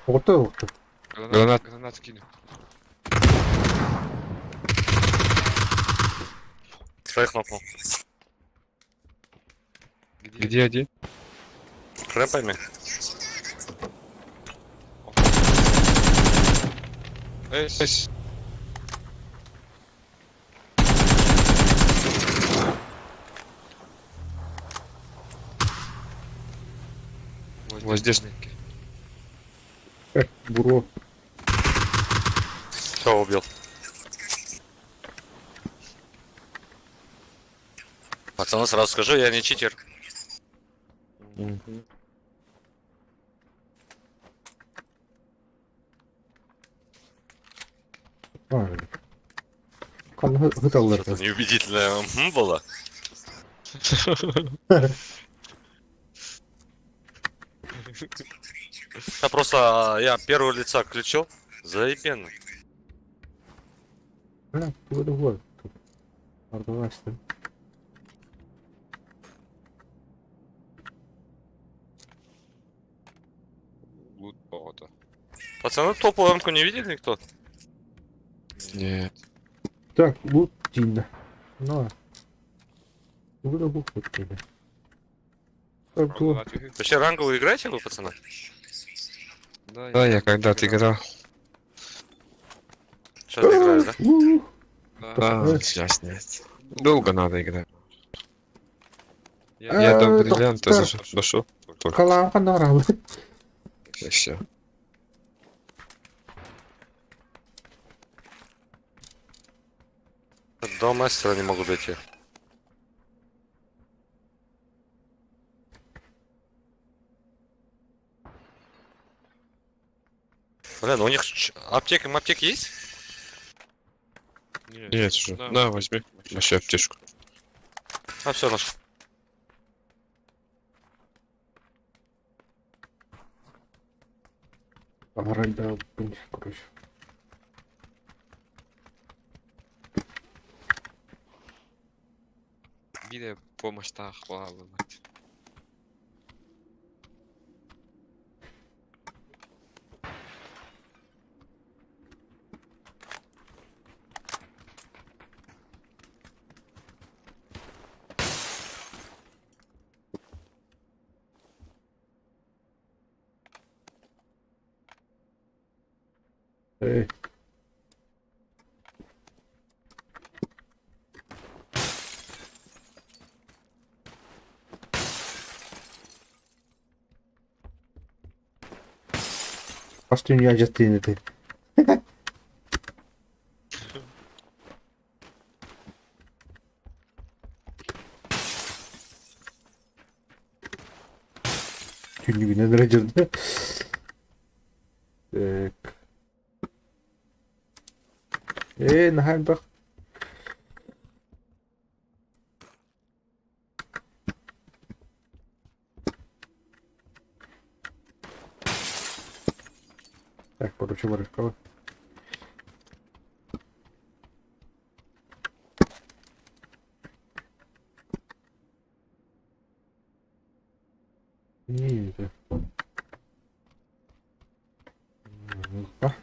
Вот это вот. Гранат кину. Своих нокнул. Где один? Рэпами. Эй, вот здесь. Буро. Все, убил. Пацаны, сразу скажу, я не читер. Kan hıtallar. Что-то неубедительное было. Я просто, я первого лица включил. Заебенно. Бля, böyle var. Arkadaşlar. Лут бота. Пацаны, топовую эмку не видели никто? Нет. Так, лут Тинда. Ну. Burada bu хотели. Так, bu. Вообще ранговую играете вы, пацаны? Да, я когда-то играл. Сейчас играешь, да? Да, сейчас нет. Долго надо играть. Э, Я до бриллианта доктор. дошел. Только Kalan kadar abi. и все. До мастера не могу дойти. Блин, у них аптеки есть? Нет, уже. На, возьми. Вообще аптечку. А, все, наш. Аральда, короче. Bir de помощь хвалывать. Ey. Kaç dünya ciddi dedi. Gül gibi ne derecede. Так. Нахай бак. Так. короче, варикала. Не это. А,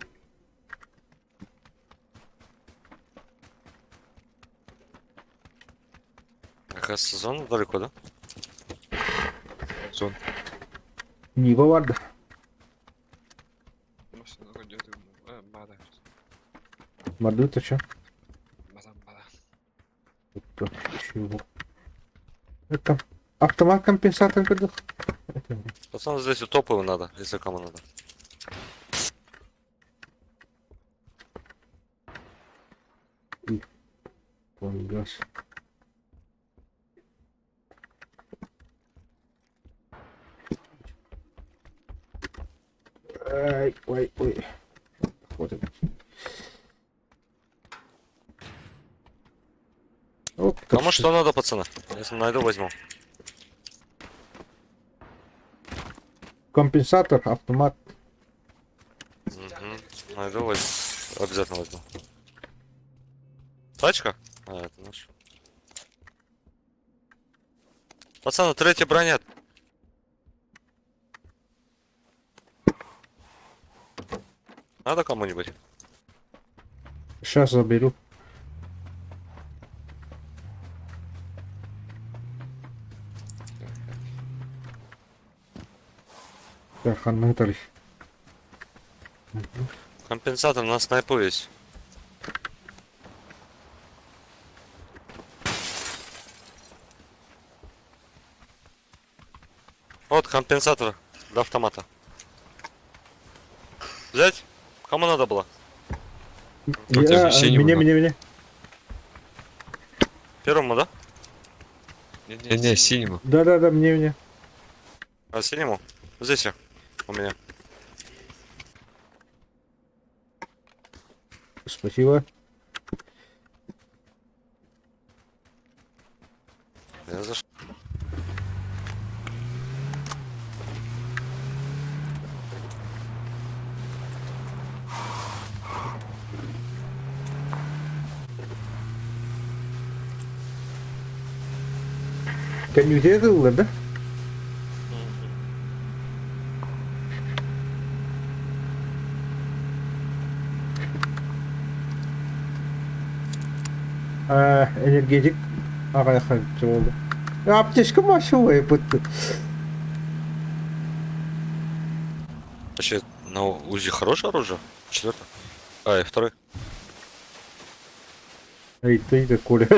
Какая сезон далеко, да? Зон. Нива варда. Машина радио, бада. Морду ты чё? Бада. Это чего? Это автомат компенсатор когда? Пацан, здесь и топовый надо, если кому надо. Вон газ. Ай, ой, ой. Вот это. Оп, Кому так что надо, пацаны? Если найду, возьму. Компенсатор, автомат. Угу. Найду, возьму. Обязательно возьму. Тачка? А, это наш. Пацаны, третий бронят. Надо кому-нибудь? Сейчас заберу. Так, ханментарий. Компенсатор на снайпу есть. Вот компенсатор до автомата. Взять? Кому надо было? Тут я вещей не мне. Первому, да? Не, синему. Да, мне. А синему? Здесь я. У меня. Спасибо. Я зашел. Can you hear the да? Энергетик. Ага, чего? Аптечка машевая, Вообще, на УЗИ хорошее оружие? Четвертый. А, и второй. Эй, ты это Коля.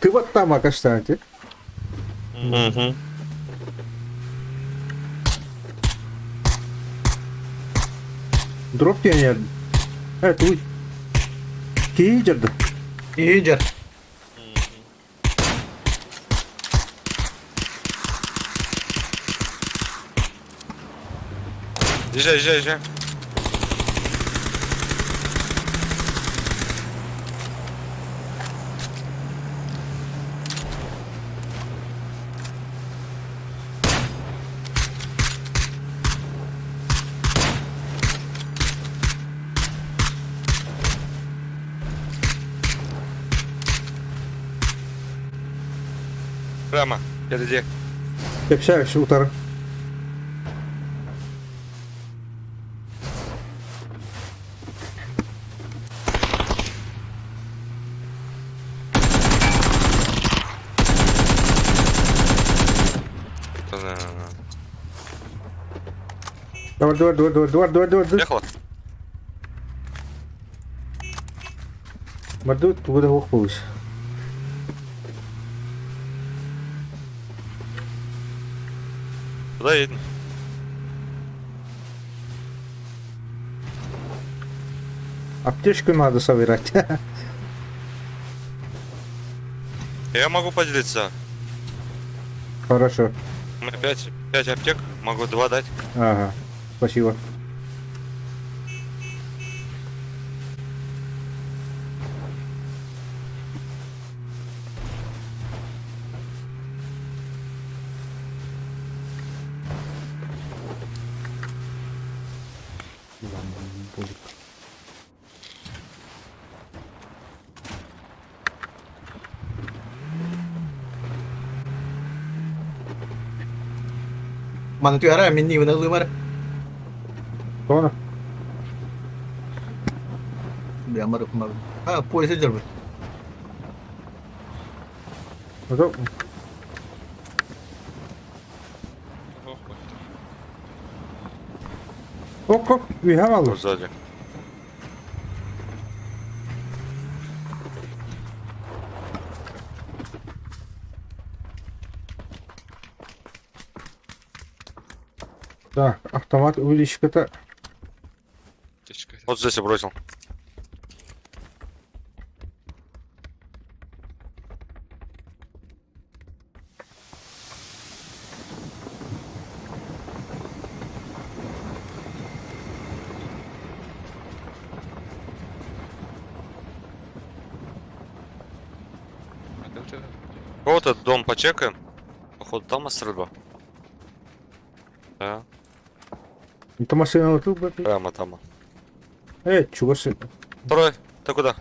Ты вот там, кстати. Угу. Дроп тебе нет. Туй. Кидер. Идер. Езжай. Прямо, впереди. Кепсяк, утар. Давай. Приехала? Морду, куда ухпулась. Куда едем? Аптечку надо собирать. Я могу поделиться. Хорошо. У меня 5 аптек, могу 2 дать. Ага. Спасибо. Mana tuh arah mini bener lu mar. Sonra. Dia mar kumar. Ah, polis aja bro. Ото. Гохватте. Ок, вигавало. Вот сзади. Так, автомат увеличка-то. Аптечка. Вот здесь я бросил. А де ти? Вот этот дом почекаем. Походу там стрельба. Да, Это машина вот тут, блядь. прямо там. Чуваши. Второй, ты куда?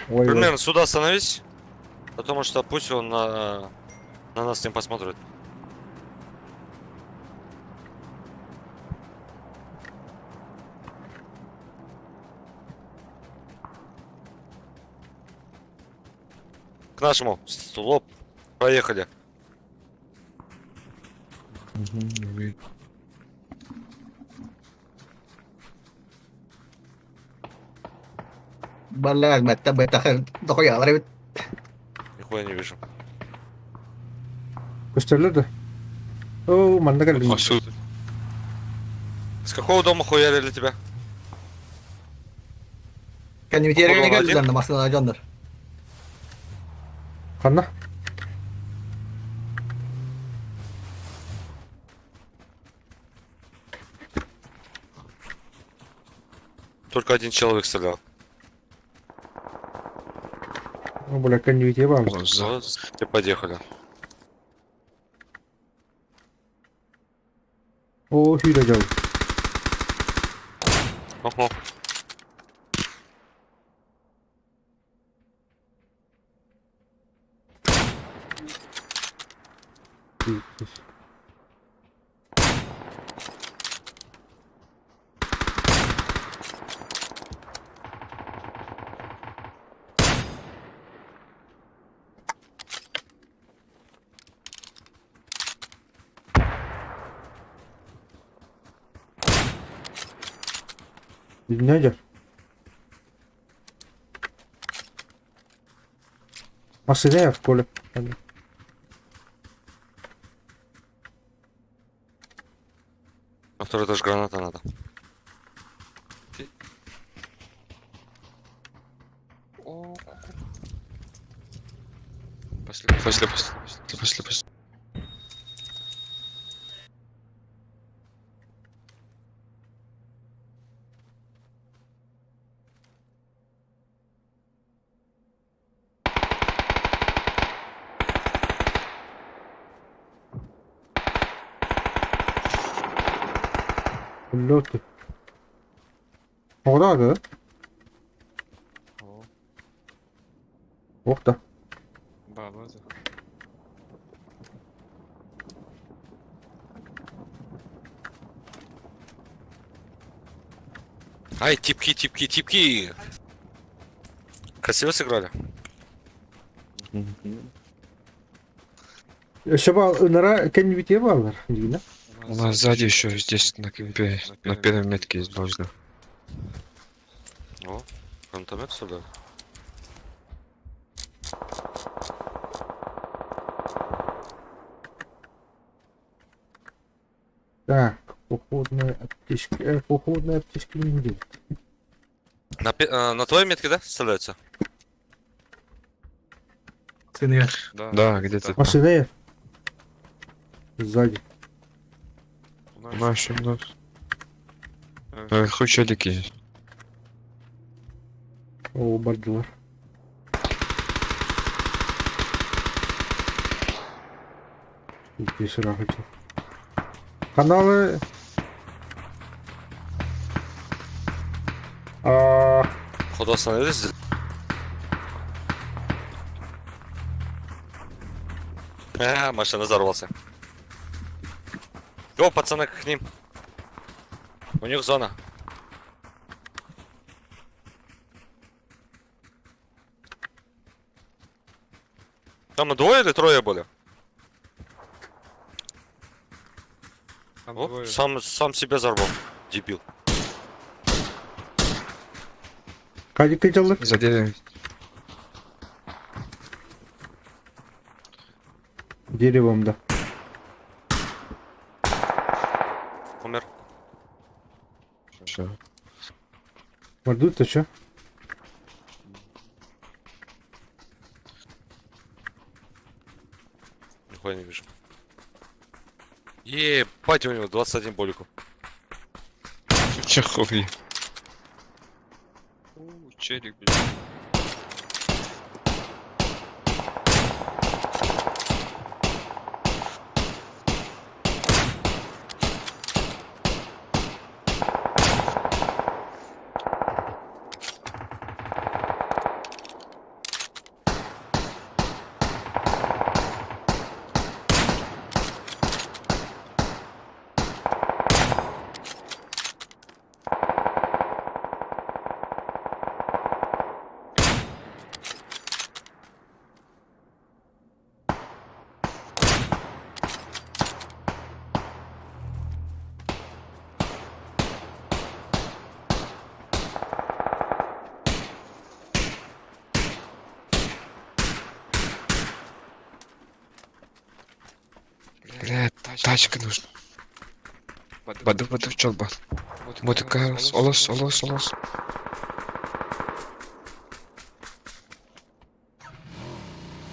Ой, ой. Примерно сюда остановись. Потому что пусть он на нас не посмотрит. К нашему. Лоб. Поехали. Balag beta kan. Doko ya arah. Нихуя не вижу. Пистолеты? О, манда А що? С какого дома хуярили тебя? Kan you tira Kurang ni kan aja. dan masalah jonder. Хана? Только один человек стрелял. Ну, бля, коньюить ебам. Вот, и подъехали. О, хиля дел. Ого. Дядя. Машина в поле. На второй этаж граната надо. О, пошли. Лётки. О, да? О, Ох да. баба. за. Ай, типки. Красиво сыграли. Шабал, нара коньюить ебал, Дина. У нас сзади еще здесь на кемпе, на первой метке есть божда. О, гранатомет сюда. Так, походная аптечка. Походная аптечка не будет. На твоей метке, да, стреляется? Sini ya. Да, где-то там. Машина есть? Сзади. Наши у нас. Наверху челики есть. О, бордюр. Здесь рахати. Каналы. Походу остановились здесь. Машина взорвался. О, пацаны, к ним. У них зона. Там двое или трое были? Там О, двоє. сам себя взорвал. Дебил. Кадік виділи? За деревом. Деревом, да. Умер. Все. Мордуть, то що? Нихуя не вижу. Ебать, у него 21 болику. Чехуй. Челік, блядь. Блядь, тачка нужна. Воду в чолба. Вот такая олос.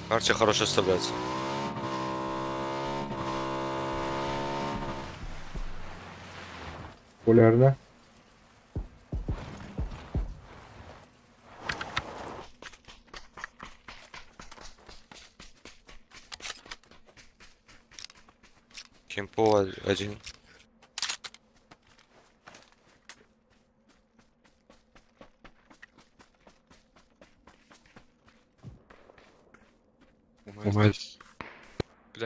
Арчи хорошо стреляется. Полярна. Кемпо один. Умер.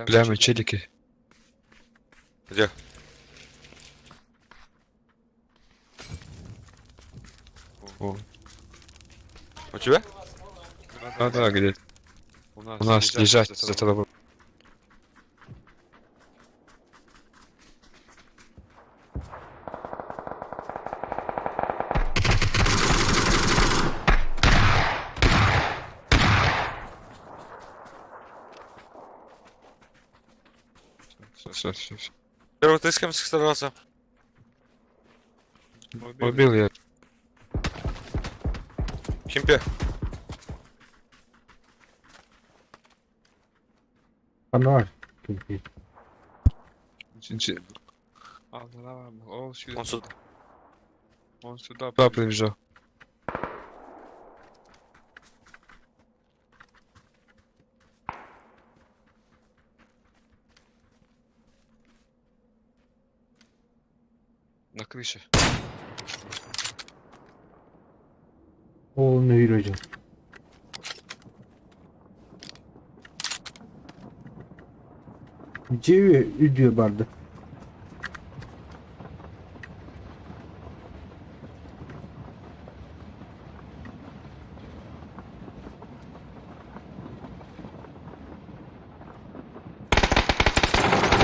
Бля, челики. Где? О. У тебя? Да, где? У У нас лежать за тобой. Все. Первый ты с кем сражался? Убил я. В Кемпе. Фонарь. А, ну давай, он сюда. Он сюда. Он сюда. Да, прибежал. На крыше. О, не вірю. Где üdüyor barda?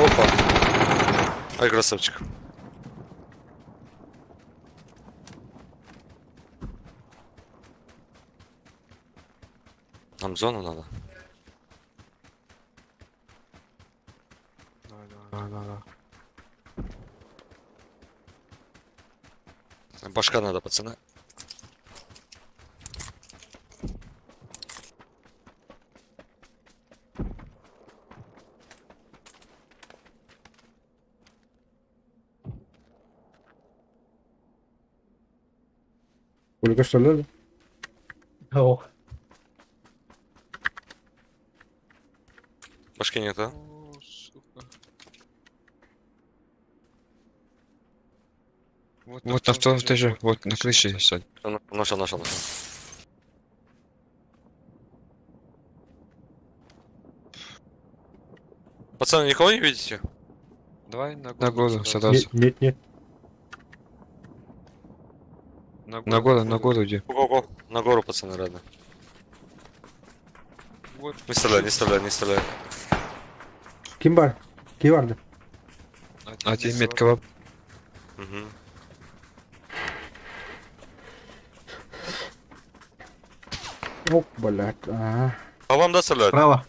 Опа. Ай, красавчик. Нам зону надо. Да. Башка надо, пацаны. Сколько что ли? Ох. Башки нет, а? О, сука. Вот на втором этаже, вот на крыше сядь. Нашел. Пацаны, никого не видите? Давай на На гору гору сразу. сразу. Нет. На гору иди. Ого-го. На гору, пацаны, рано. Вот. Не стреляй, не стреляй, не стреляй. Kim var? Kim vardı? А тебе метка воп. Угу. Оп, блядь. А, А вам, да, стреляют? Справа.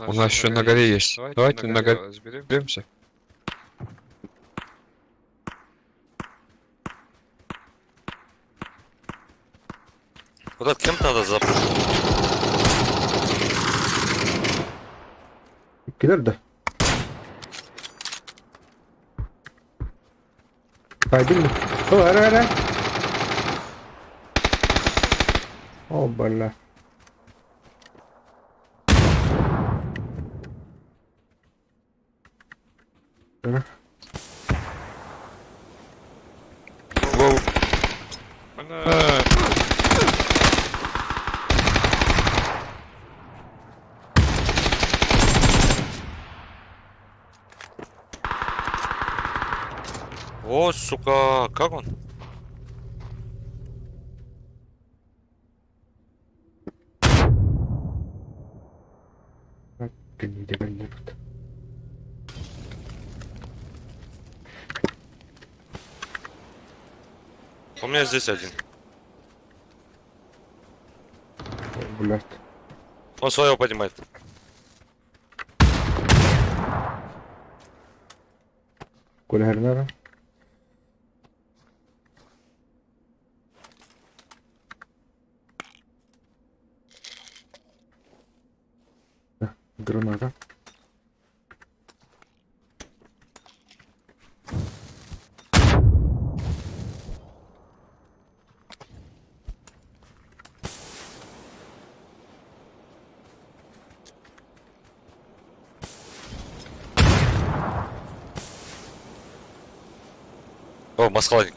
У нас еще на горе есть. Давайте на горе разберемся. Вот этот кемп надо запушить. gider de. Kaydın mı? O ara. Oh, блядь. Да. Воу. О, сука, как он? Гнида, блядь. У меня здесь один. О, блядь. Он своего поднимает. Коля Гернера. Граната. О, маскладик.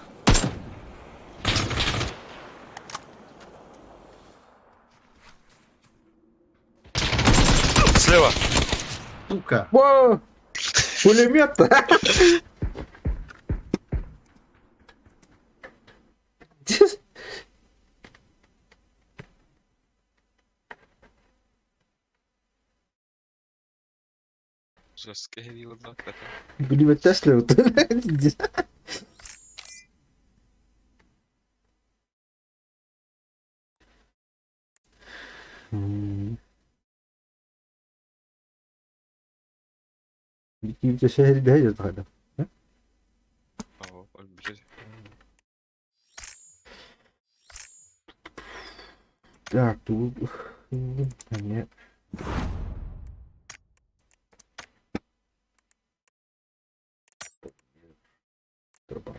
Слева. Сука. Во! Пулемет! Жесткая вилла, да, это. Пулемет Тесли. Kimse şehri değil zaten. Ого, побежать. Так, тут... Нет. Труба.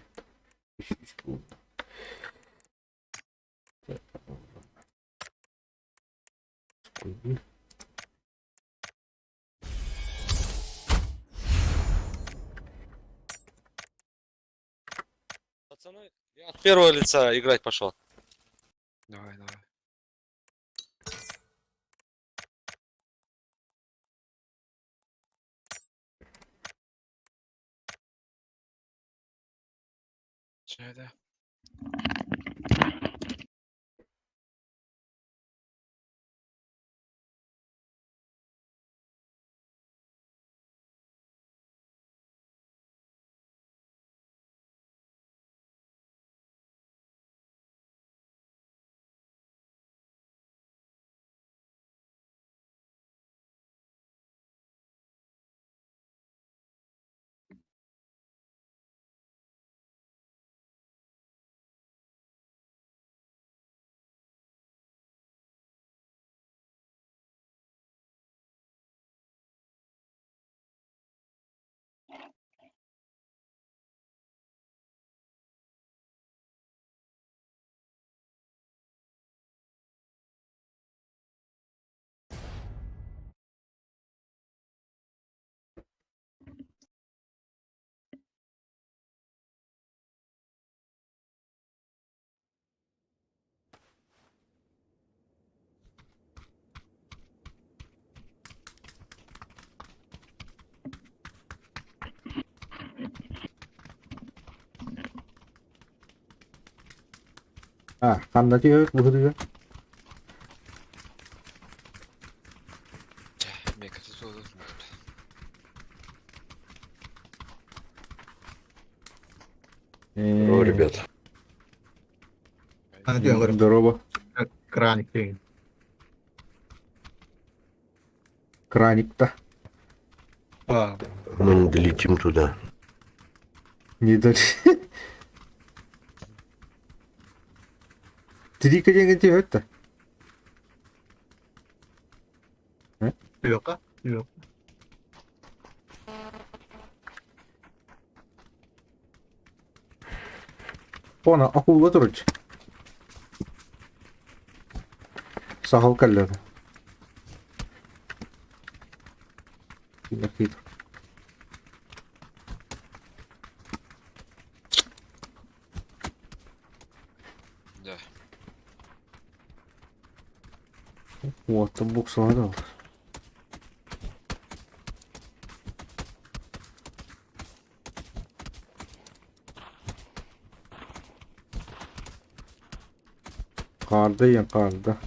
Пацаны, я от первого лица играть пошел. Давай. Че это? Ha, kanda diyor bu diyor. Mekası olur. О, ребят. Hani diyorsun Здорово. kranik değil. Краник-то. Aa, Мы не долетим туда. Не дали. Трика деньги diyor это. yok ha. Yok. Ona akıllı durucu. Sahal kalları. Bakayım. Да. Вот, там буксовал. Karda ya karda.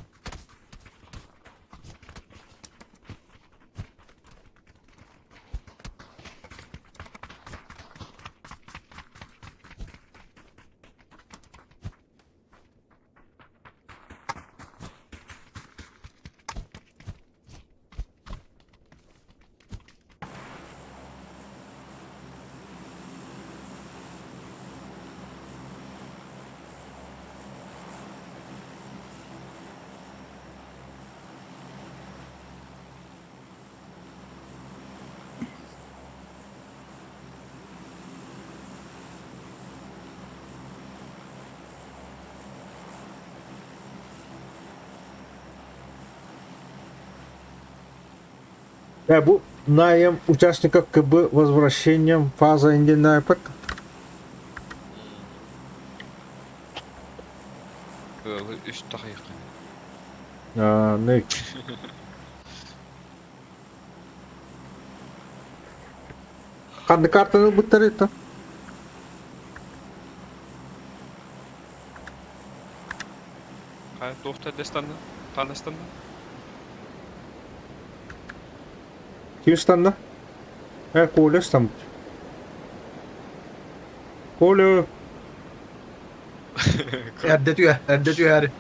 Bu найм участников КБ возвращением фаза индийная пэк. Üç dakika. Ne? Kandı kartını bitirir. Hayır, doktor destanı. Tanıştın mı? Kim standa? Коля стан. Коля. Erdetiyor. Erdetiyor her.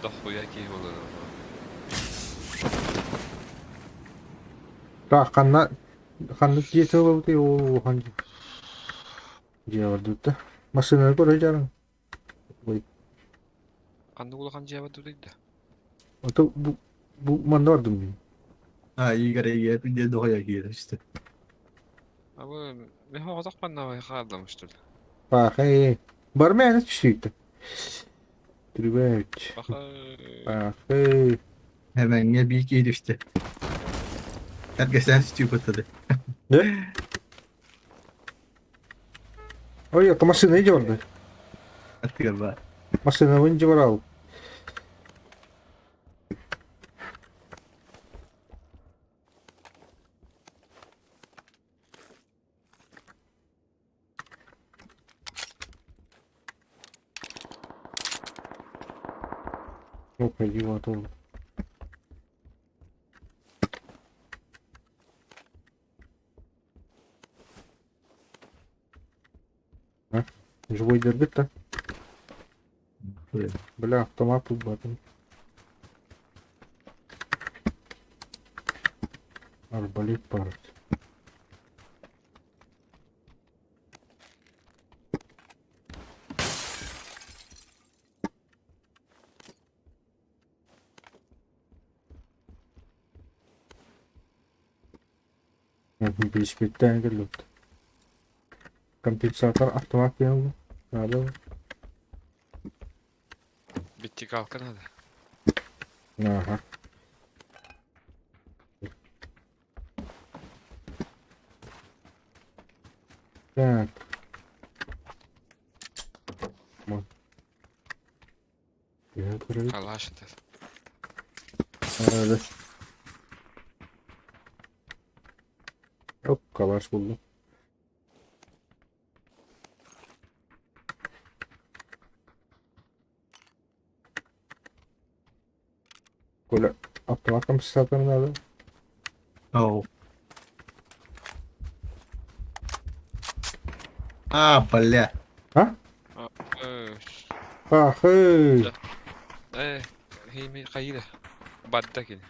Дохуя кей olur. Kanna diye oldu o hangi? Diye vardı da. Masını koyacağım. Kandı kulakan cevap dedi de. O da bu manda vardı mı? Ha iyi gare iyi. Bir de doğa giyer işte. Ama ne hafazak bana var kalmıştır. Bak var mı yani çiçekti? Tribet. Bak Bak Hemen ya bir iki yedi işte. Herkes sen stupid tadı. Ne? Ой, это машина идет. Atıyor bak. Машина вынди брал. Ну, пойди вот он. А? Живой дербит-то? Бля, автомат тут батон. Арбалет парить. Бешкеттен келет. Компенсатор автомат geldi. Надо. bitti kalkın hadi. Ага. Так. Вот. Я говорю, Kalaş et. да. Hop kalaş buldum. Böyle attım silahlarını nerede? Oh. Бля. Ha? Öş. Ah hey. Heymi kayıda. Badda kini.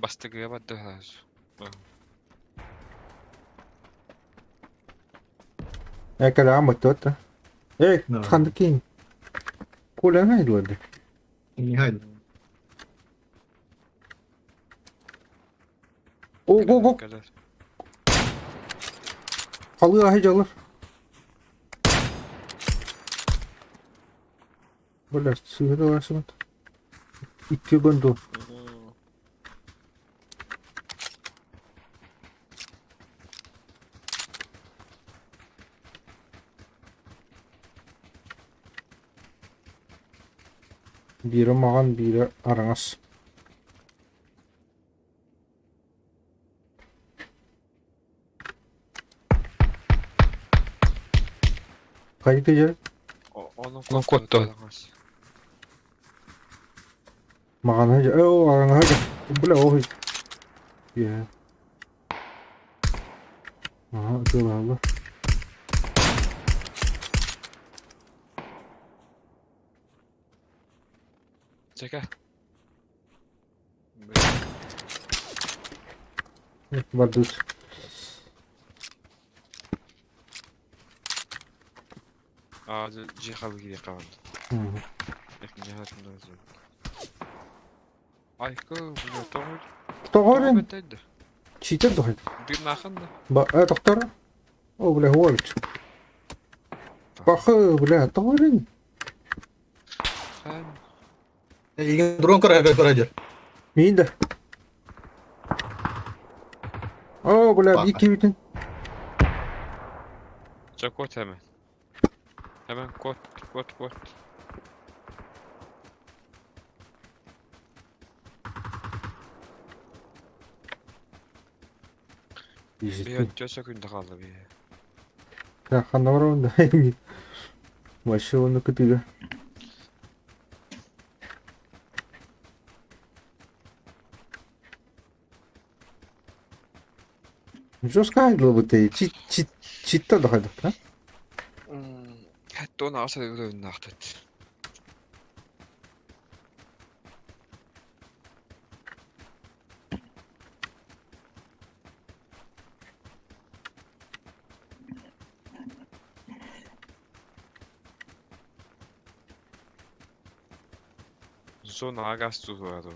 Bastıkıya badda hazır. Cái đó mà chết á. Ê, Rồi. thằng cái kia. Cô lớn này luôn đi. İyi hadi. Ô, Kadar. kalıyor hay çalır. Böyle sığır arasında. İki gün dur. Biri mağan, biri aranız. Kayıt edecek. Onun Onun kodları kodları. tanımaz. Mağan hay çalır. Ô, aranız hay çalır. Bu ne o? Ya. Aha, dur abi. Çeke. Var düz. Ağzı cihalı gidiyor kavandı. Hı. Ekin cihatında yazıyor. Aykı bu ya doğru. Doktorun Bedeydi. çiğdir doktor. Bir nakın da. Doktor. O bile huvalç. Bakı bile doktorun. Sen. İlgin drone kara karaca. Miyim de. O bile Bak. bir iki bütün. Çek kod hemen. Hemen kod. Bir İşte. ötçe günde kaldı bir. Ya kanna var onda. Başı onu kötü. Жорсткайдло бу тей. Читта да хайдык та. Hatta onu asıl ödevini aktet. Zona agas tutuyordu.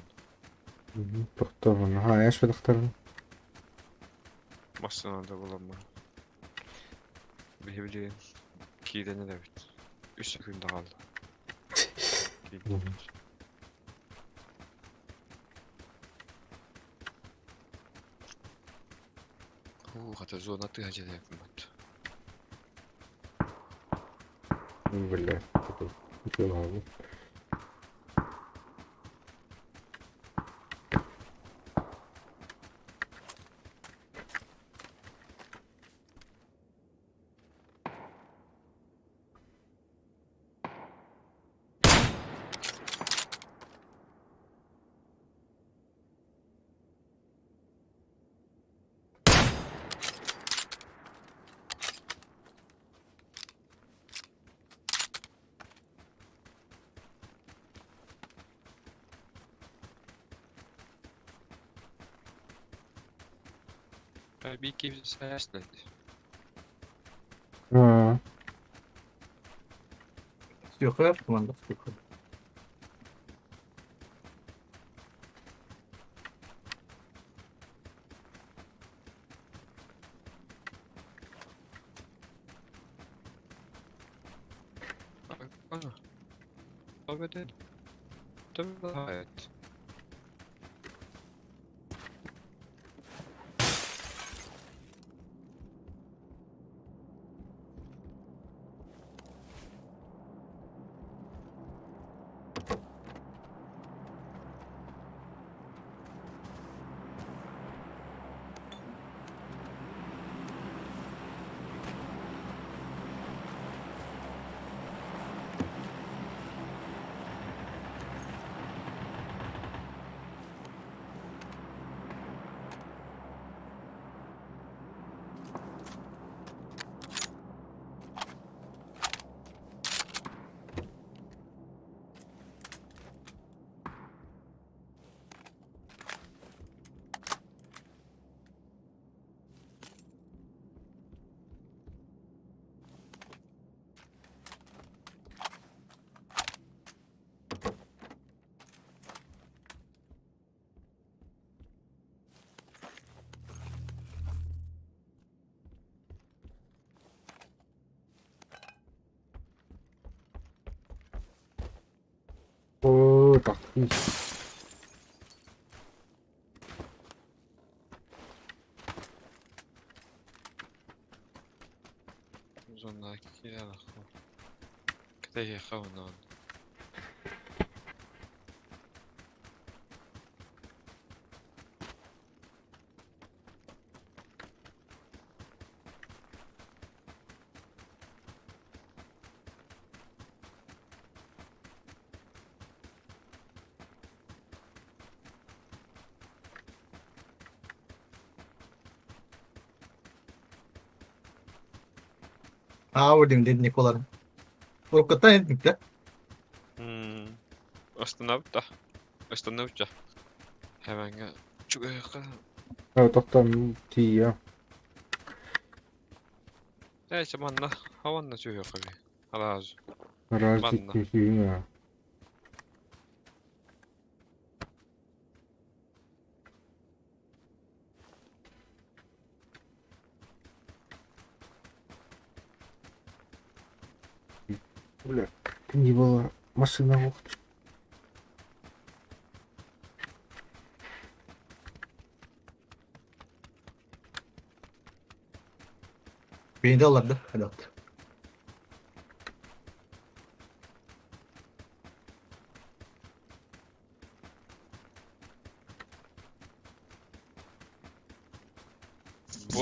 Doktorun. Ha, яш be doktorun. Masonada bulanma. Bilebileceğin. Kide ne demek? 3 sekunda kaldı. Hatta zona tıhacı da yakın battı. Böyle. Güzel abi. Bir iki sayas dedi. Ha. Yok ya kumanda. Yok. Ana. Tabii de. Tabii hayat. taktik. Uzundaki kiler aklı. Kıtayı kavundan. Vurdum dedi Nikolar'ın. Korkuttan ettik de. Остановить-то. Остановить-то. Hemen çok yakın. Evet toktan tiya. Neyse manna. Havanla çok yakın. Halas. Raz Manna. tiya. Бля, не было машина охт. Beni de alırdı. Hadi at.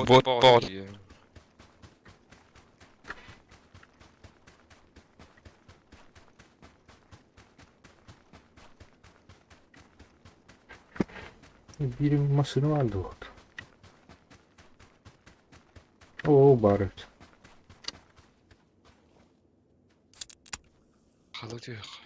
Bot. Bir машина vardı охт. Oo bari. Halı diyor.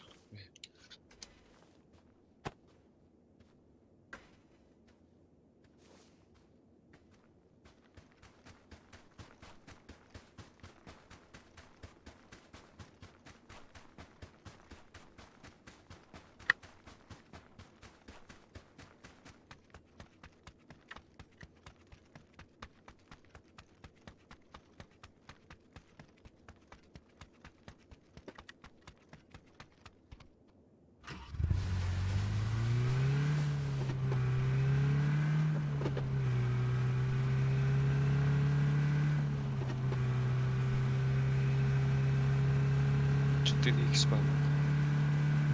Ciddi X var.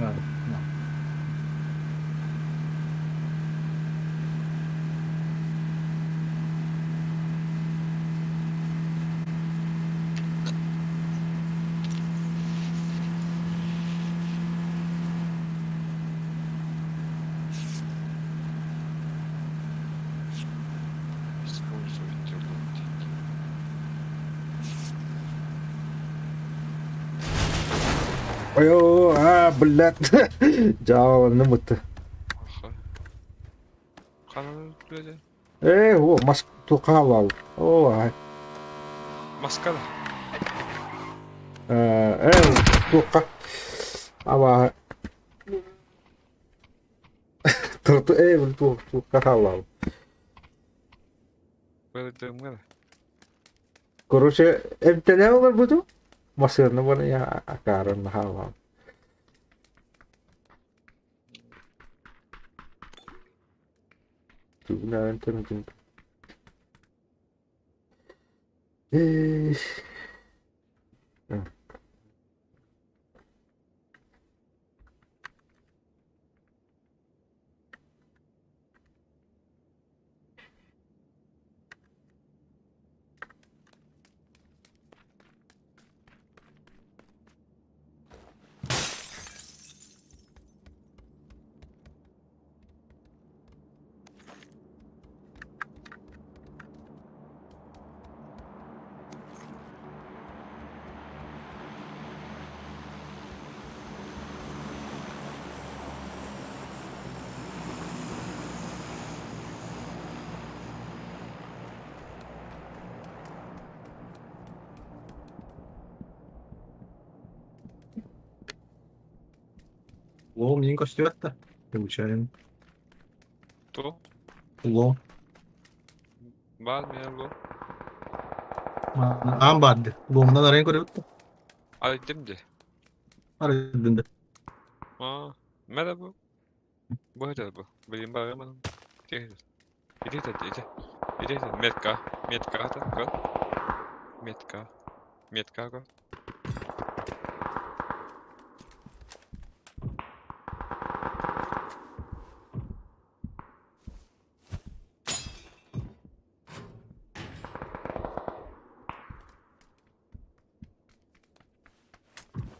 Evet. Использовать лунтики. Ой, блядь. Жауабını мыты. Aha. Kanalı böyle. О, маск тукал ал. О, ай. Maskara. Тука. Ава. Турту, тука халал. Böyle dönmeli. Короче, эмтене olur budu? Masırını bana ya akarın halal. Tuna enten. Лом не костюм-то. Получаем. Tu. Лом. Var mı ya bu? Ambardı. Lomdan arayın koruyordu. Ay dimdi. Arayın da. Aa. Mera bu. Bu hedef bu. Benim bağırmanım. İdi. İdi de idi. İdi de Metka. Metka da gol. Metka. Metka gol.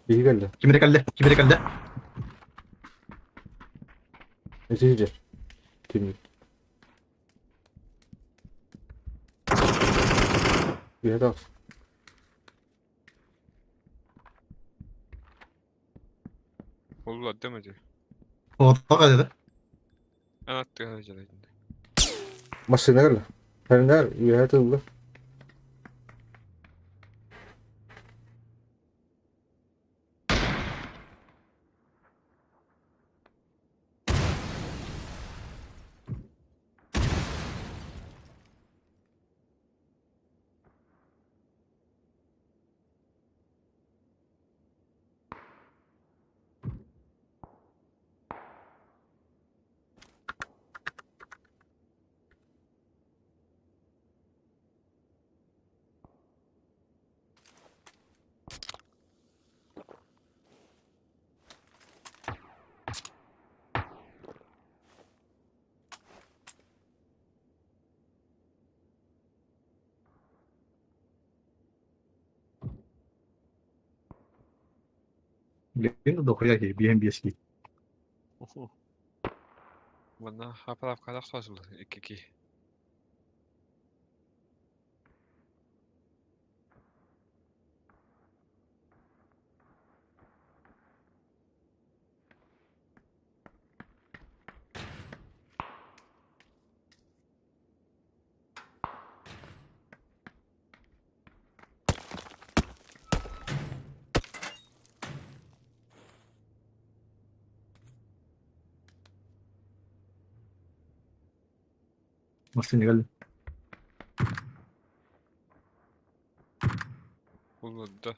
İyi geldi. Kimire kaldı? Kimire kaldı? Netice. Kimlik. Bir hadi alsın. Ulla demedi. O da kaldı. Anlattı harcalarında. Masaya geldi. Her ne? İyi hadi ulan. Lindo do koya ki BMBS ki. Bana hapalap kadar sözlü. 2-2. Masaya geldi. Ulla da.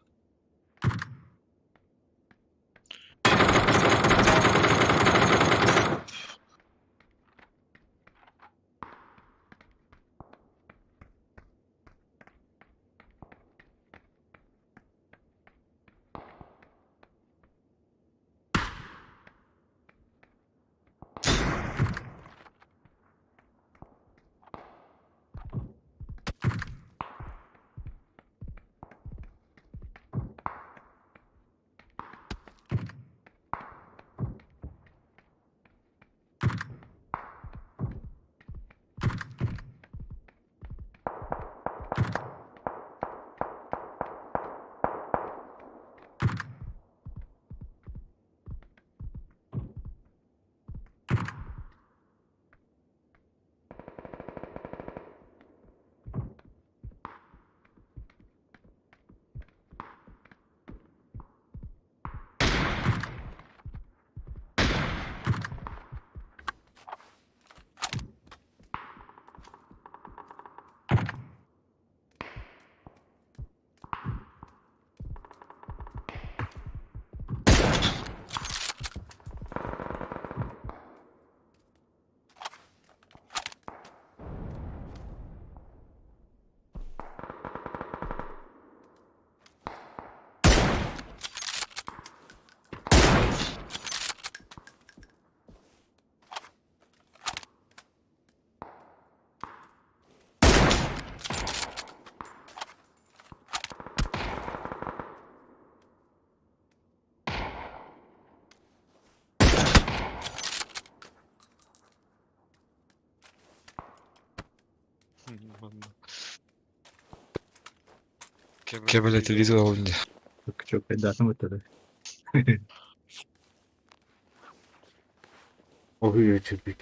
Kebele televizor olunca. Çok fedasın mutlu. O hüye çırpık.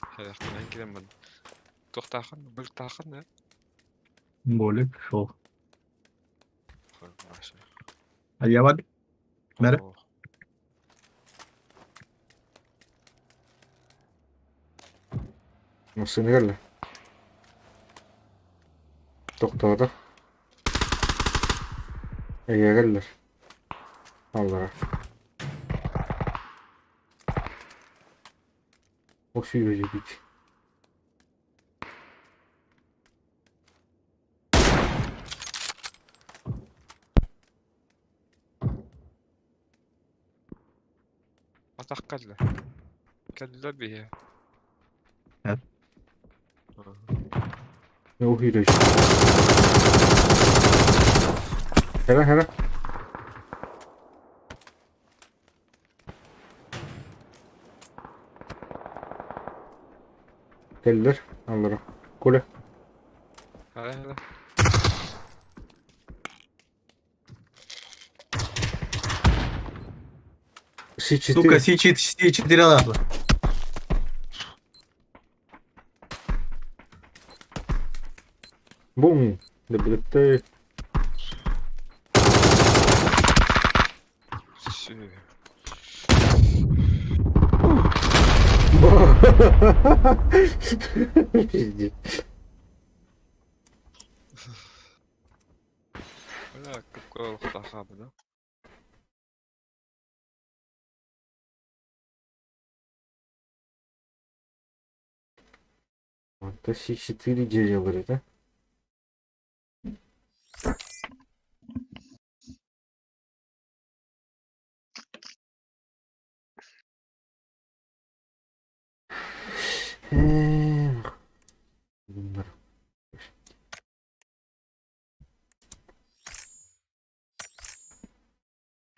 Hayatımdan giren ben. Toktağın mı? Bölük tağın ne? Boluk şov. Maşa. Hadi yavad. Merhaba. Oo. Nasıl geldi? Doktorda. Ege geldiler. Allah'a. O sürücü hiç. Atak geldiler. Geldiler bir ya. Evet. Aha. Ne o sürücü? Hele hele. Geldiler. Allah'a. Kule. Hele hele. Сука, Сичити. С4 лапы. Бум. Да блядь ты. Sü. Пиздец. Öyle kıpkırılık daha bu da. Это С4 говорит, да? Bunlar.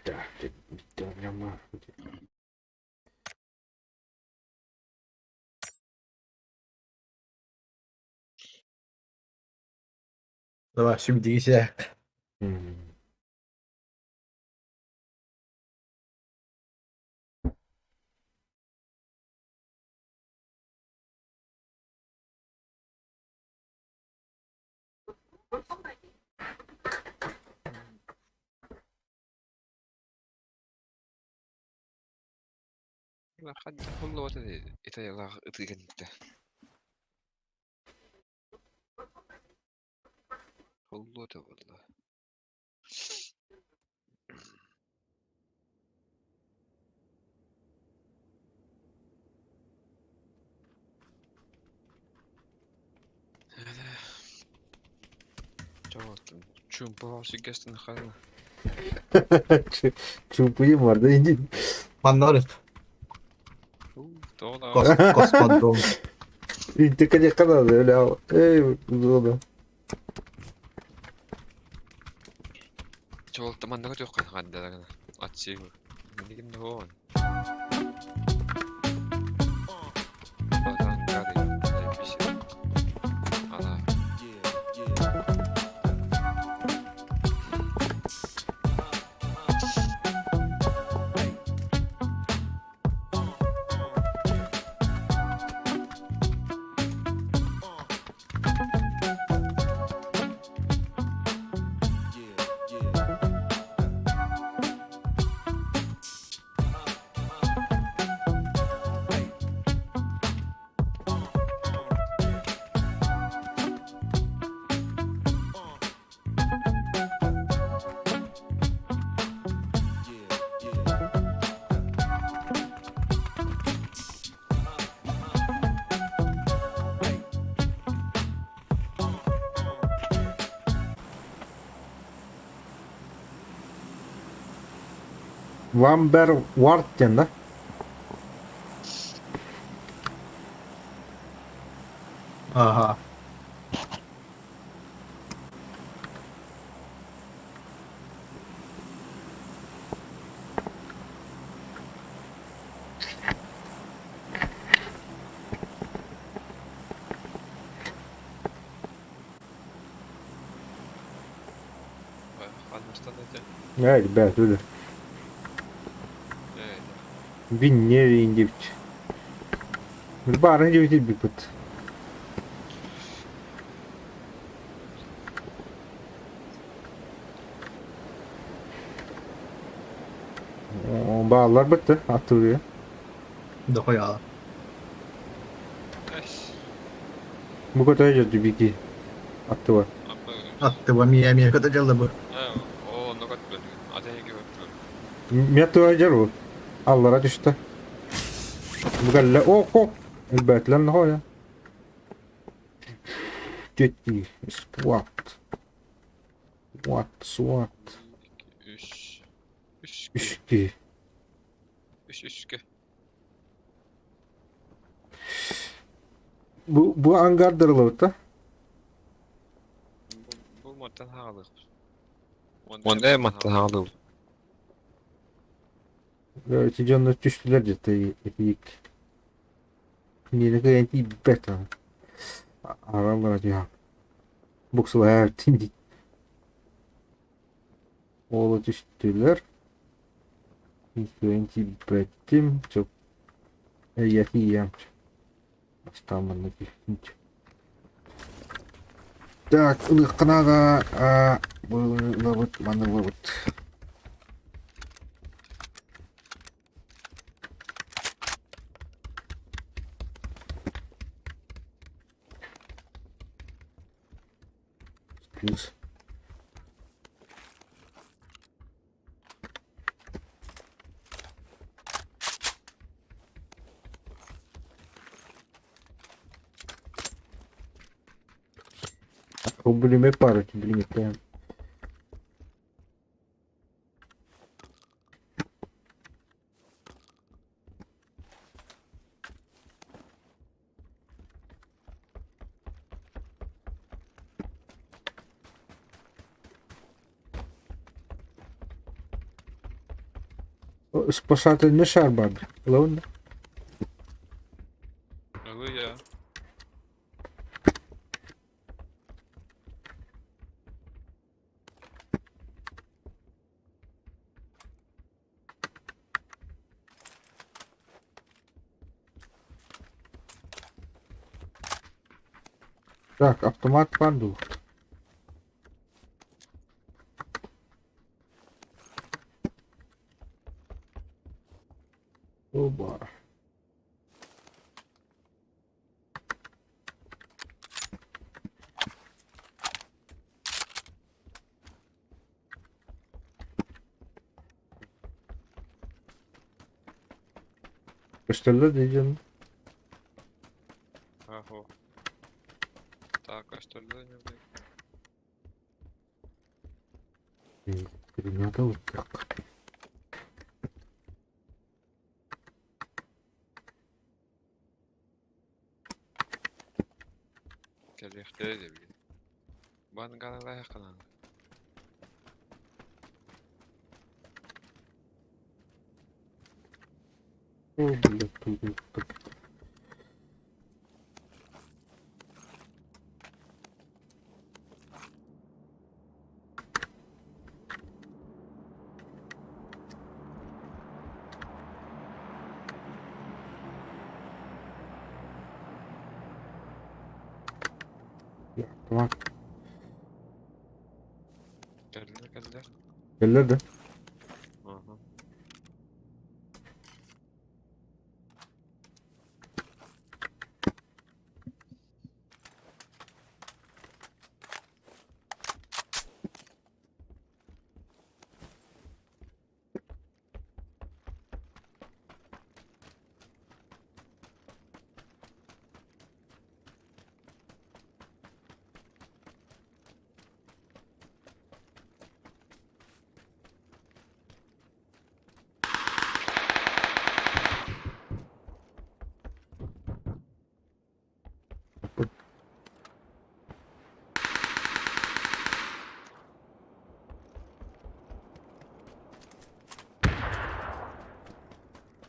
Да, bitti ama. Давай, şimdi Hmm. La hadi kullu wata ita yala itigante. Kullu wata walla. Çoğaltın. Çumpa varsa geçtin halına. Чупы морда иди. Панорит. Doğru. Космодром. Ты конечно надо, бля. Эй, зона. Çoğaltı man ne kadar yok kan hadi da kana. Açı. Ne kim de o. Badan gari. Bir şey. Ana. Вамбер Вартен, да? Ага. Anlaştan öte. Ja, ребят, öyle. Evet. Bin nereye indi bit. Bir barın gibi bir pıt. O bağlar bitti. Atılıyor. Дохуя. Eş. Bu kadar yazdı bir attı var. Amma görmüş. Attı var miye kadar çaldı bu. Ha, o onu kat bölüyor. Adaya gibi bölüyor. Miyat var bu. Allara düştü. Bu kadar oh. Elbette lan ne ya. Ciddi. Swat. Swat. 3 3 İşki. 3 2 Bu angar darılığı Bu moddan hağılıq. Onda en moddan hağılıq. Evet, canlar düştüler ciddi. İlk. Yine garanti better. Aralar ya. Buksula her tindi. Oğlu düştüler. Garanti bettim. Çok iyi. Astamanlık ikinci. Так, ılıkınaga bu lavut bana lavut. Плюс. Проблемы пара, блин, прям. Спасательный шар, бабы. Ладно. Ilı ya. Так, автомат паду. Оба. Gösterler diyeceğim. Aho. Так, а что ли не блин? Надо вот так. Келехте de bilin. Bana kanala yakınan. О, блядь, тут. Ya, tamam. Geldiler. Geldiler de. Aha.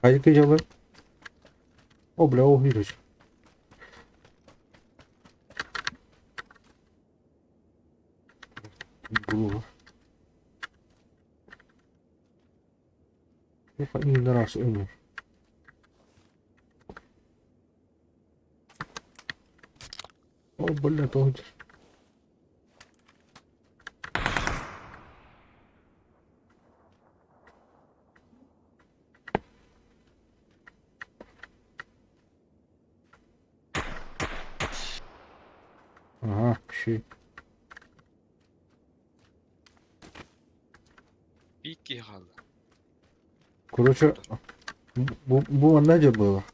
Haydi kıcalar. O bile o hiç. Bu. Yok iyi de rast ömür. O bile doğru. kişi. Bir iki kaldı. Короче, bu ne было?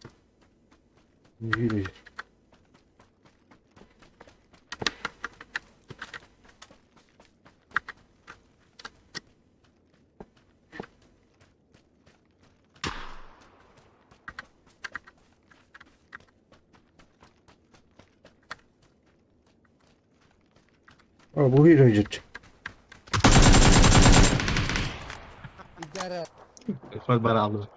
Не видишь. А, bu видишь. Ufak bana aldı.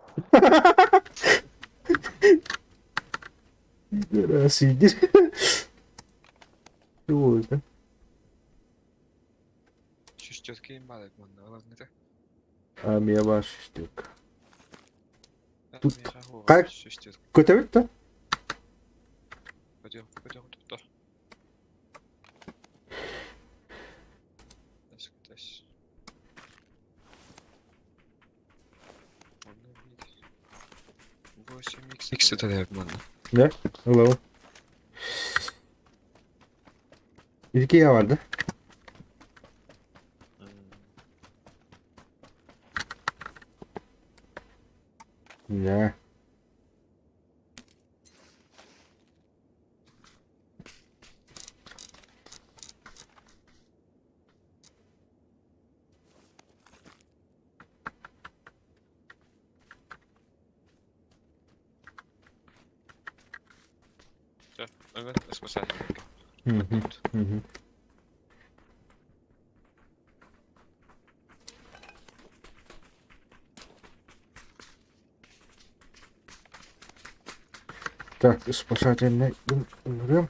Сидит. Чего это? Шестерки бадать можно, ладно так. А, меня ваш штука. Тут Тут как? шестерки. Какой-то? Пойдем, туда. Тащ. Можно видеть. 8 икс это дает можно. Да? Hello. İlki ya vardı. Ne? Ага, спасатель. Hı hı. Hı hı. Так, спасательный умрем.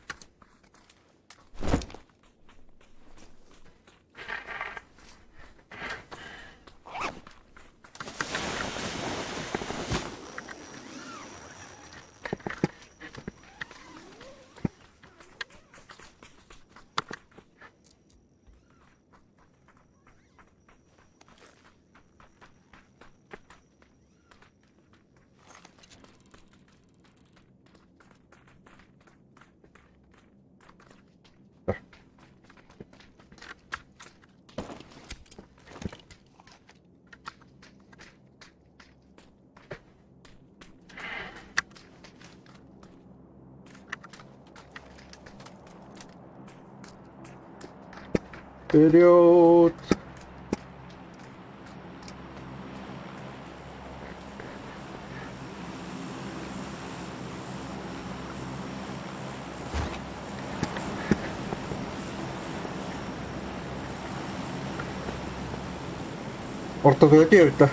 Вперед! Ортофиатирует-то.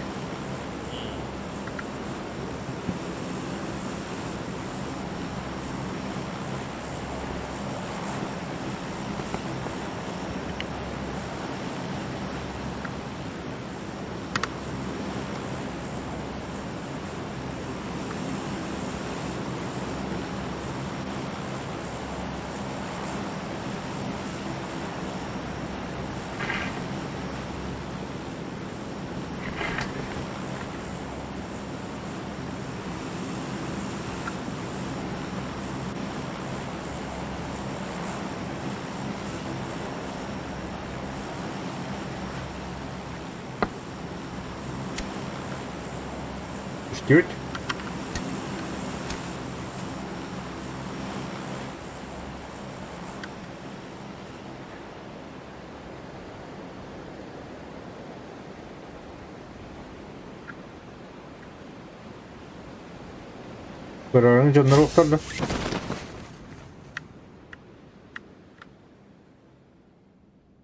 Пустить. Buranın canları oktardı.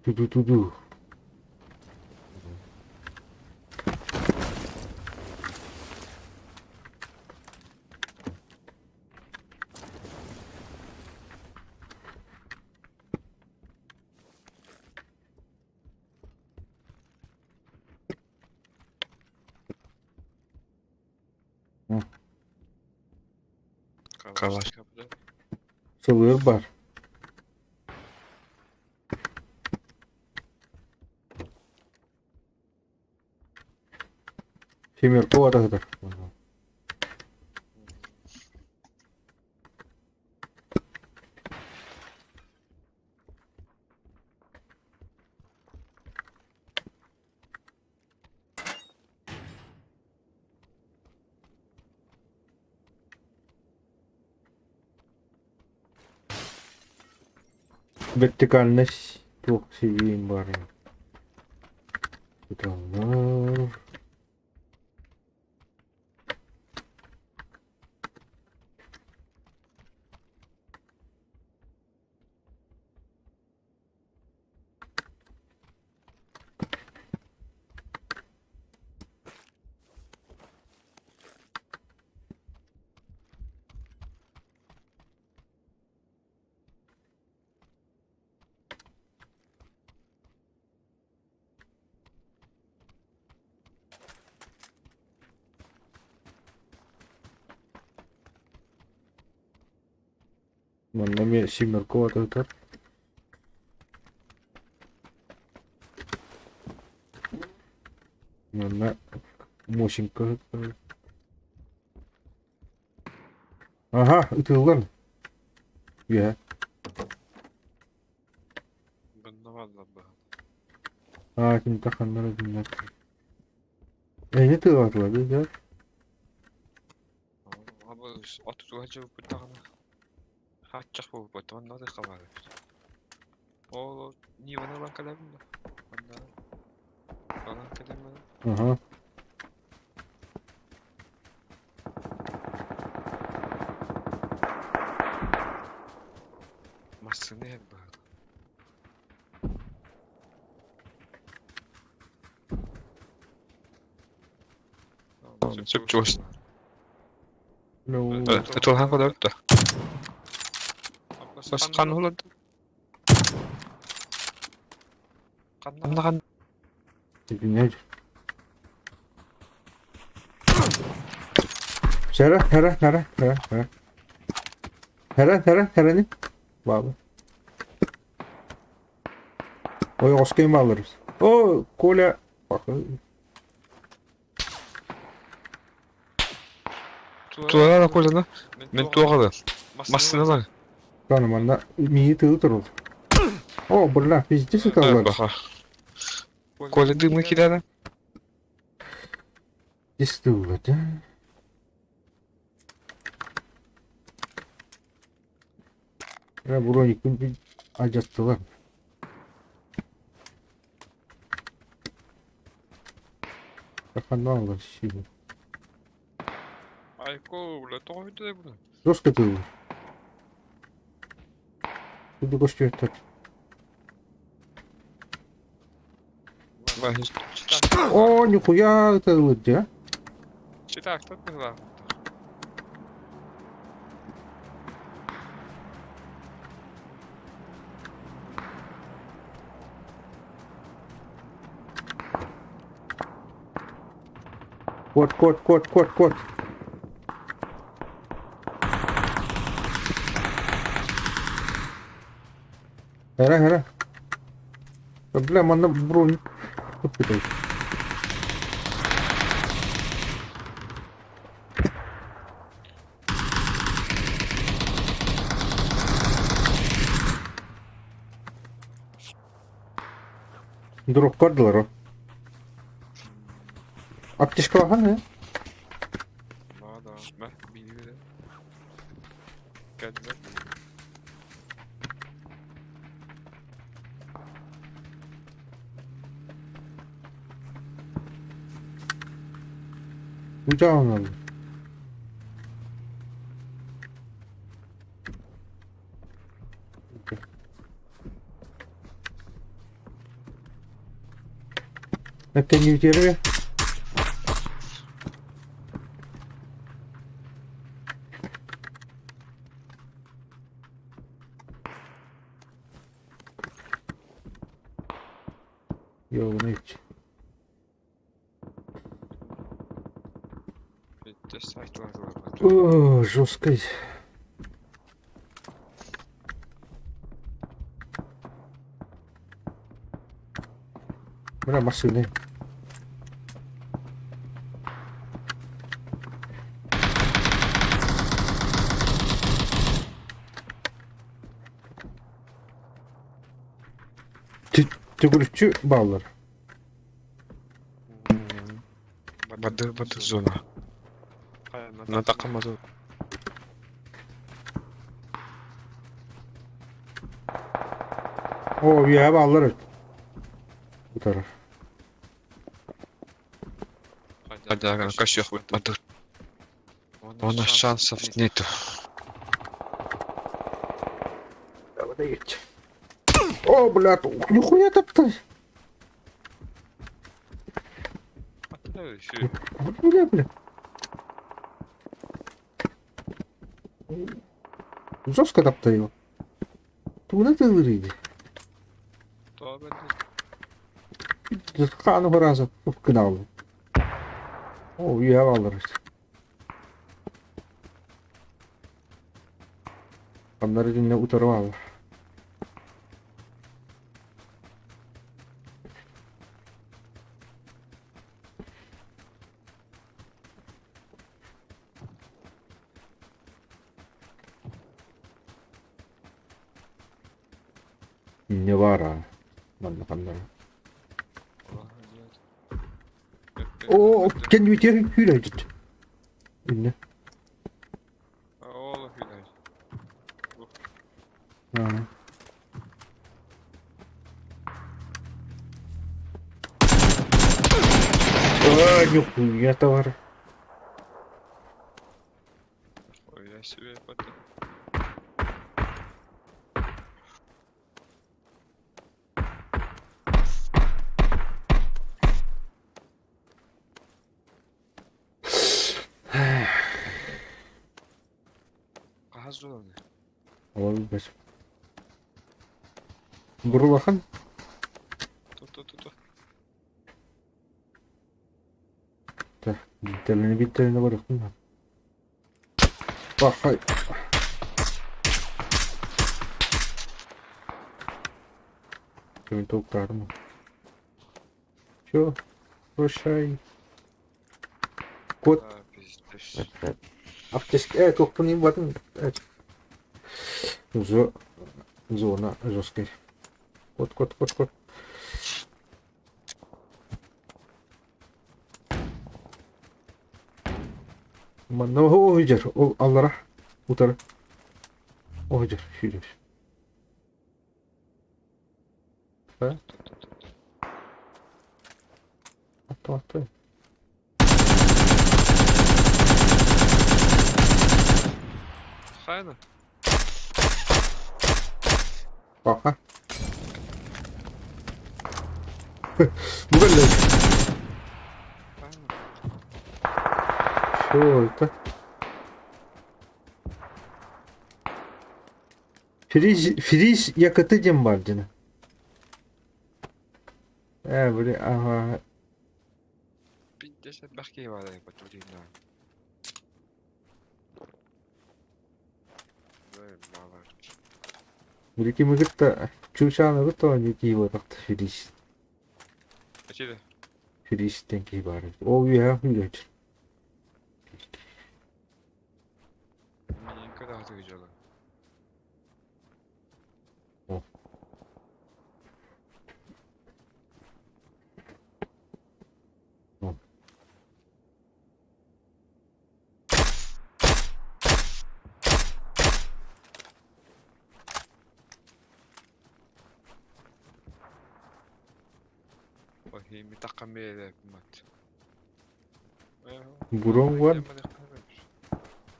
Tudu. Kavaş kapıda. Sığır var. Семерку арасында. Вертикальность двух сидим бар. Бетонlar. Mana me simerko atılır. Mana moşinka. Aha, ıtılgan. Ya, Bunda valla bu. ha kim takanları dinler. Ne tığarlar ya? Abi oturucu bu tane. Haççak bu bu tane nasıl kavar? O niye bana lan kalem mi? Bana kalem mi? Aha. Masını hep bu. Çok coş. No. Это он kadar da. Başkan olur. Kandan Dinler. Hera ne? Baba. Oy Oscar'ı mı alırız? O Коля. Bakın. Tuğla da koydu. Ben tuğla. Masını var. Kanım anda miyi tığıtır ol. O burada bizde sıkılır. Baka. Koydu dımı kiler. Distuvada. Ya Bronik'in bir acattılar. Bakın ne olur şimdi. Ayko, le toydu da bunu. Dost katıldı. Şimdi koşuyor tak. Ben hiç O nihуя tığıldı ya. çıtak tutmadı. Кот. Hera. Проблема на бронь. Купить. Drop kardılar o. Ateşka var mı? Valla ben biliyorum. Geldiler. Kucağına aldı. Это не деревья. Ёбаный. Bitti site var orada. О, жестко. Бля, машины. Tükürükçü bağlar. Batı zona. Na takamadı. O ya bağlar. Bu taraf. Хозяин, кощёх выпадут. У нас шансов нету. Давай да едь. О, блядь, нихуя так-то. Отправляй, Бля. Жестко так-то его. Туда ты вырыди. Kanı razı. Kınalı. O iyi hava alırız. Onları dinle utarım alır. Ne var ha? Bana kanları. O kendi bitiyor hüle git. Ne? Oğlum Hülay. Ha. Yok ya da var. Ой, я себе потом. Gaz olanı. Olabilir bes. Buru bakın. Tut. Telini bitlerine bıraktım ben. Bak hay. Kimin tavuklardı mı? Şu. Roşay. Kod. А, пиздец. Apteşk. Evet okpunayım bakın. Evet. Zona. Жесткой. Код. Manna o hücer. O Allah'a. Utar. O hücer. Şöyle. Attı. Хайна. Bak ha. Bu böyle. Хайна. Şöyle. Friz yakıtı cem var canım. Böyle aha. Пиздец, бахки валяй, потурина. Мало. Biriki mıgıt da çuşağına gıt da önceki var baktı Friz. Açıydı. Friz'den ki var. O ya hüyle. Minka da hatırlayacağım. وهي متقمية مات. Buron var.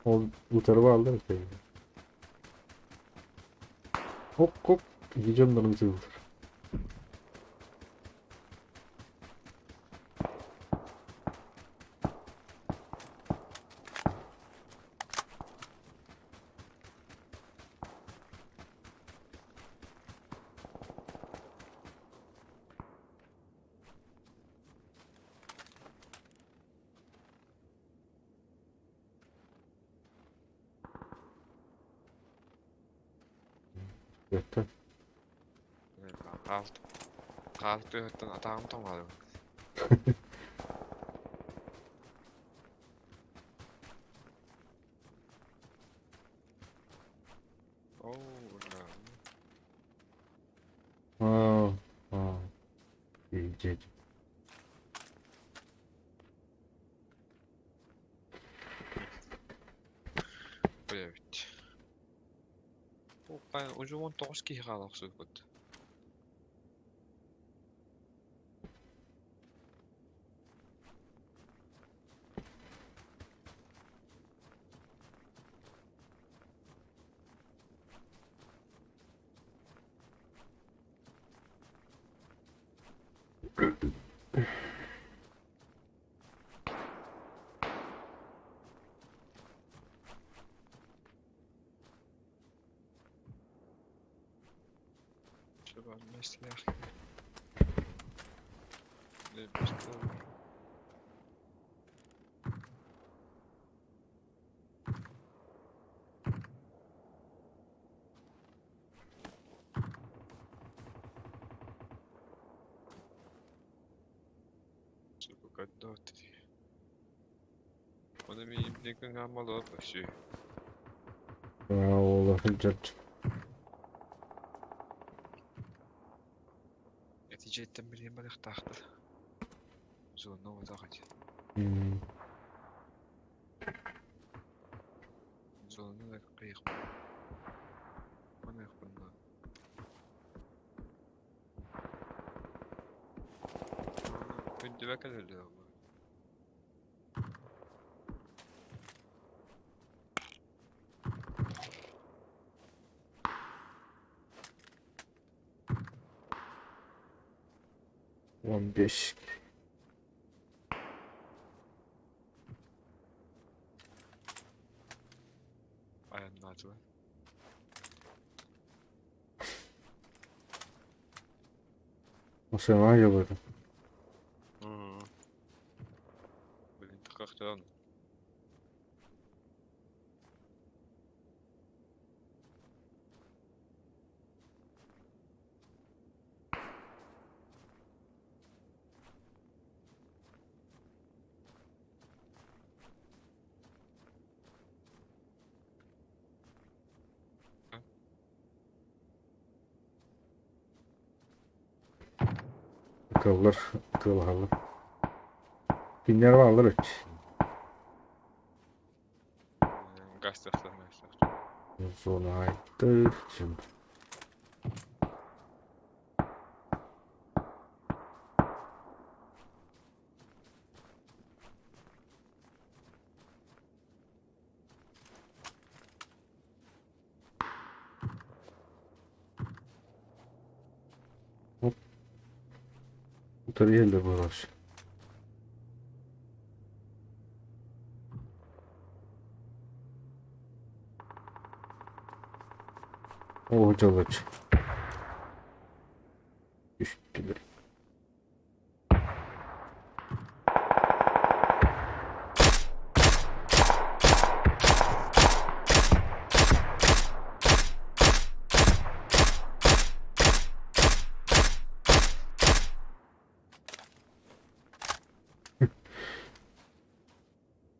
O bu tarafa aldı işte. Hop. Gideceğim canım sıkılır. Yeter. Kalktı ötten atağım tomadı. Oo, Ha. İyice. evet. Bu ben ucu 19 kişi kalak söküt. Şuradan mesela. Ne başka? Сука, гадоты. Он имеет никакого малого вообще. Oğlu hıcat. Neticetten bileyim balık taktı. Zoruna uzak. Hmm. Zoruna da kıyık. Bana yok bunlar. Gündüve kadar da bu. On beş. Ayağının altı var. O sen var ya burada. Блин, ты как там? Akıllar. Akıllı. Dinler varlar hiç. Гастер. Zona aittir. Şimdi. Hop. Bu tarafa da burası. O hocalıç. Düştüler.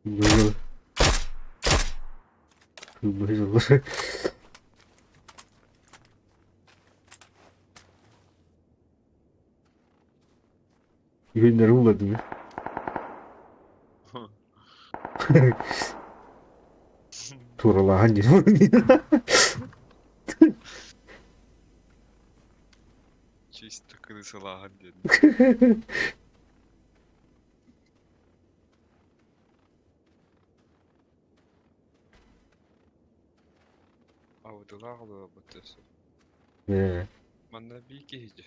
Böyle. Böyle. Günleri buladım ya. Tuğralı hangi? Чисто крысолага дед. А вот лагало вот это. Ne? Mana bir gece.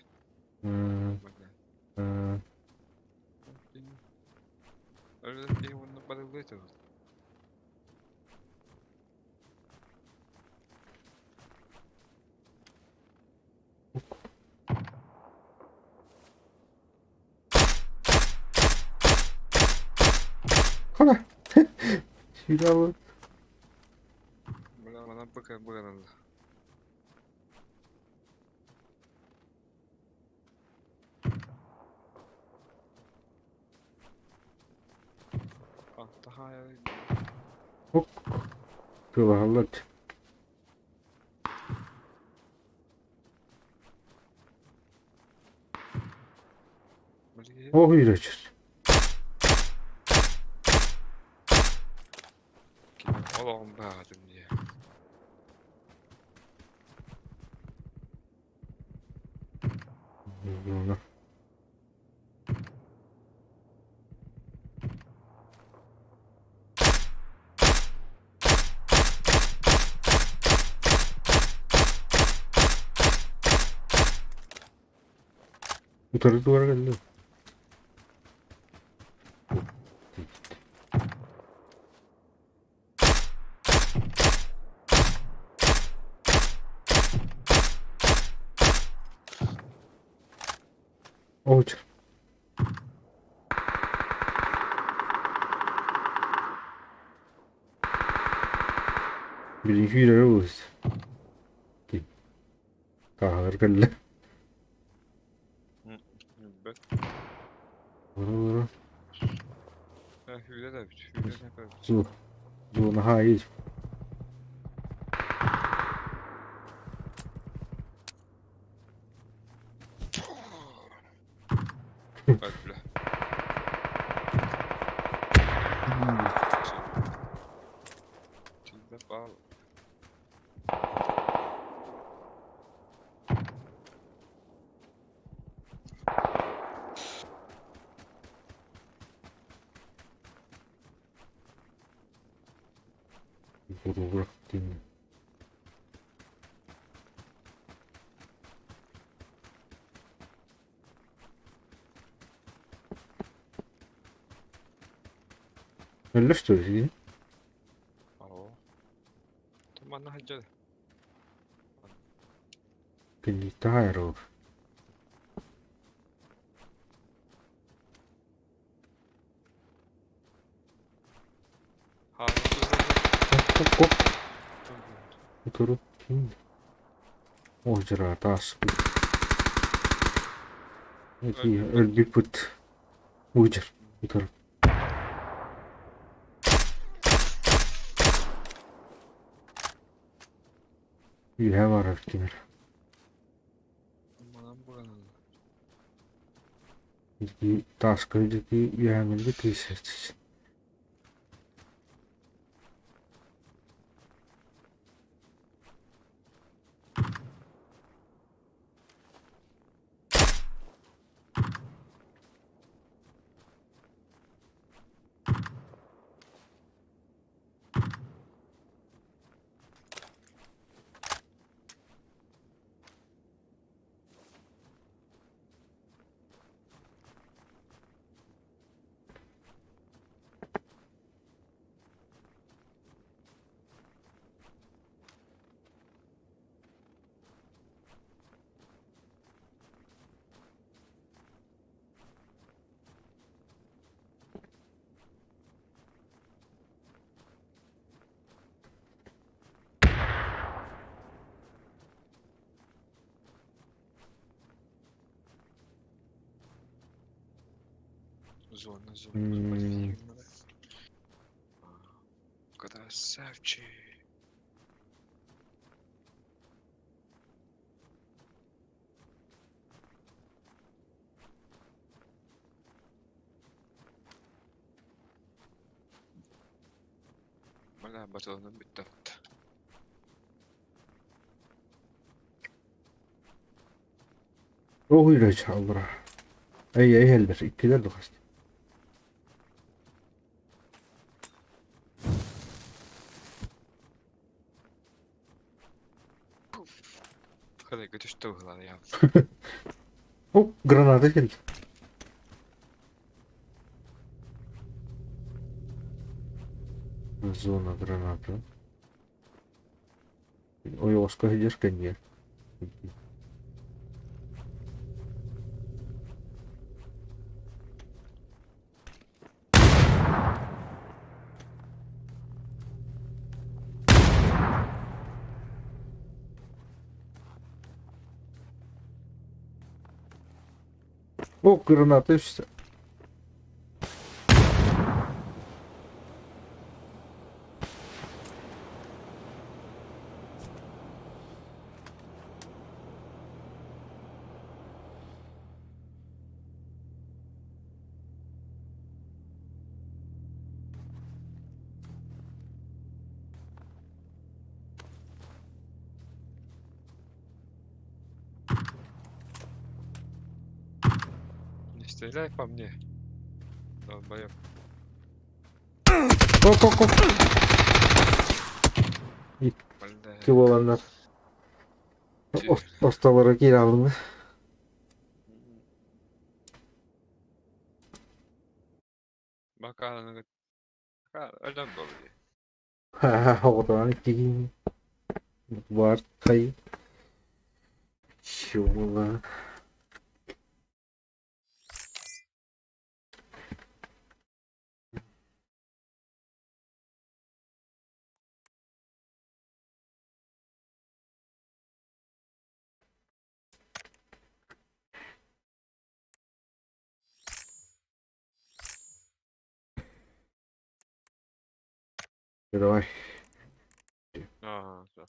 Hmm, Mana. hmm. Öyle bir onu balıklaydı. Ana. Silahlı. Bana bakın buradan. Ah daha ya. Silahlı. Böyle O hıyraçır. Allah'ım bağırdım diye. Ona. Bu tarafa duvara geldi. Oğuç. Birinci yürüyor Oğuç. Kahır kelle. Bak. Vuru. Ha hüle de bit. Hüle ne kadar. Zu. Zu hayır. Bak bile. Tilde bağlı. Vuru. Dinle. Öyle işte. Oo. Tamam ne haccadı. Kendi hayır olur. Ha hızlı. Hop hop. Motoru kim? Oğuçlara tas. İyi öldü put. Uğur. Motoru. You have a rafting. Aman buranın. The task is that you have the research. Zona zona. Hmm. Красавчик. Bana batalının bitti. Oh yürü çaldıra. Ey helber. İktiler de kastı. Hadi götüştü ulan ya. Hop granada geldi. Зона граната. Ой, Оскар, идешь ко мне. О, граната, все. Не стреляй по мне. Долбоёб. Оп, оп, оп. Бля. Kim olanlar. Ostalara geri alındı. Bakalım. Öyle mi oluyor? Ha, oradan iki var kayıp. Şola. Давай. Ага, все.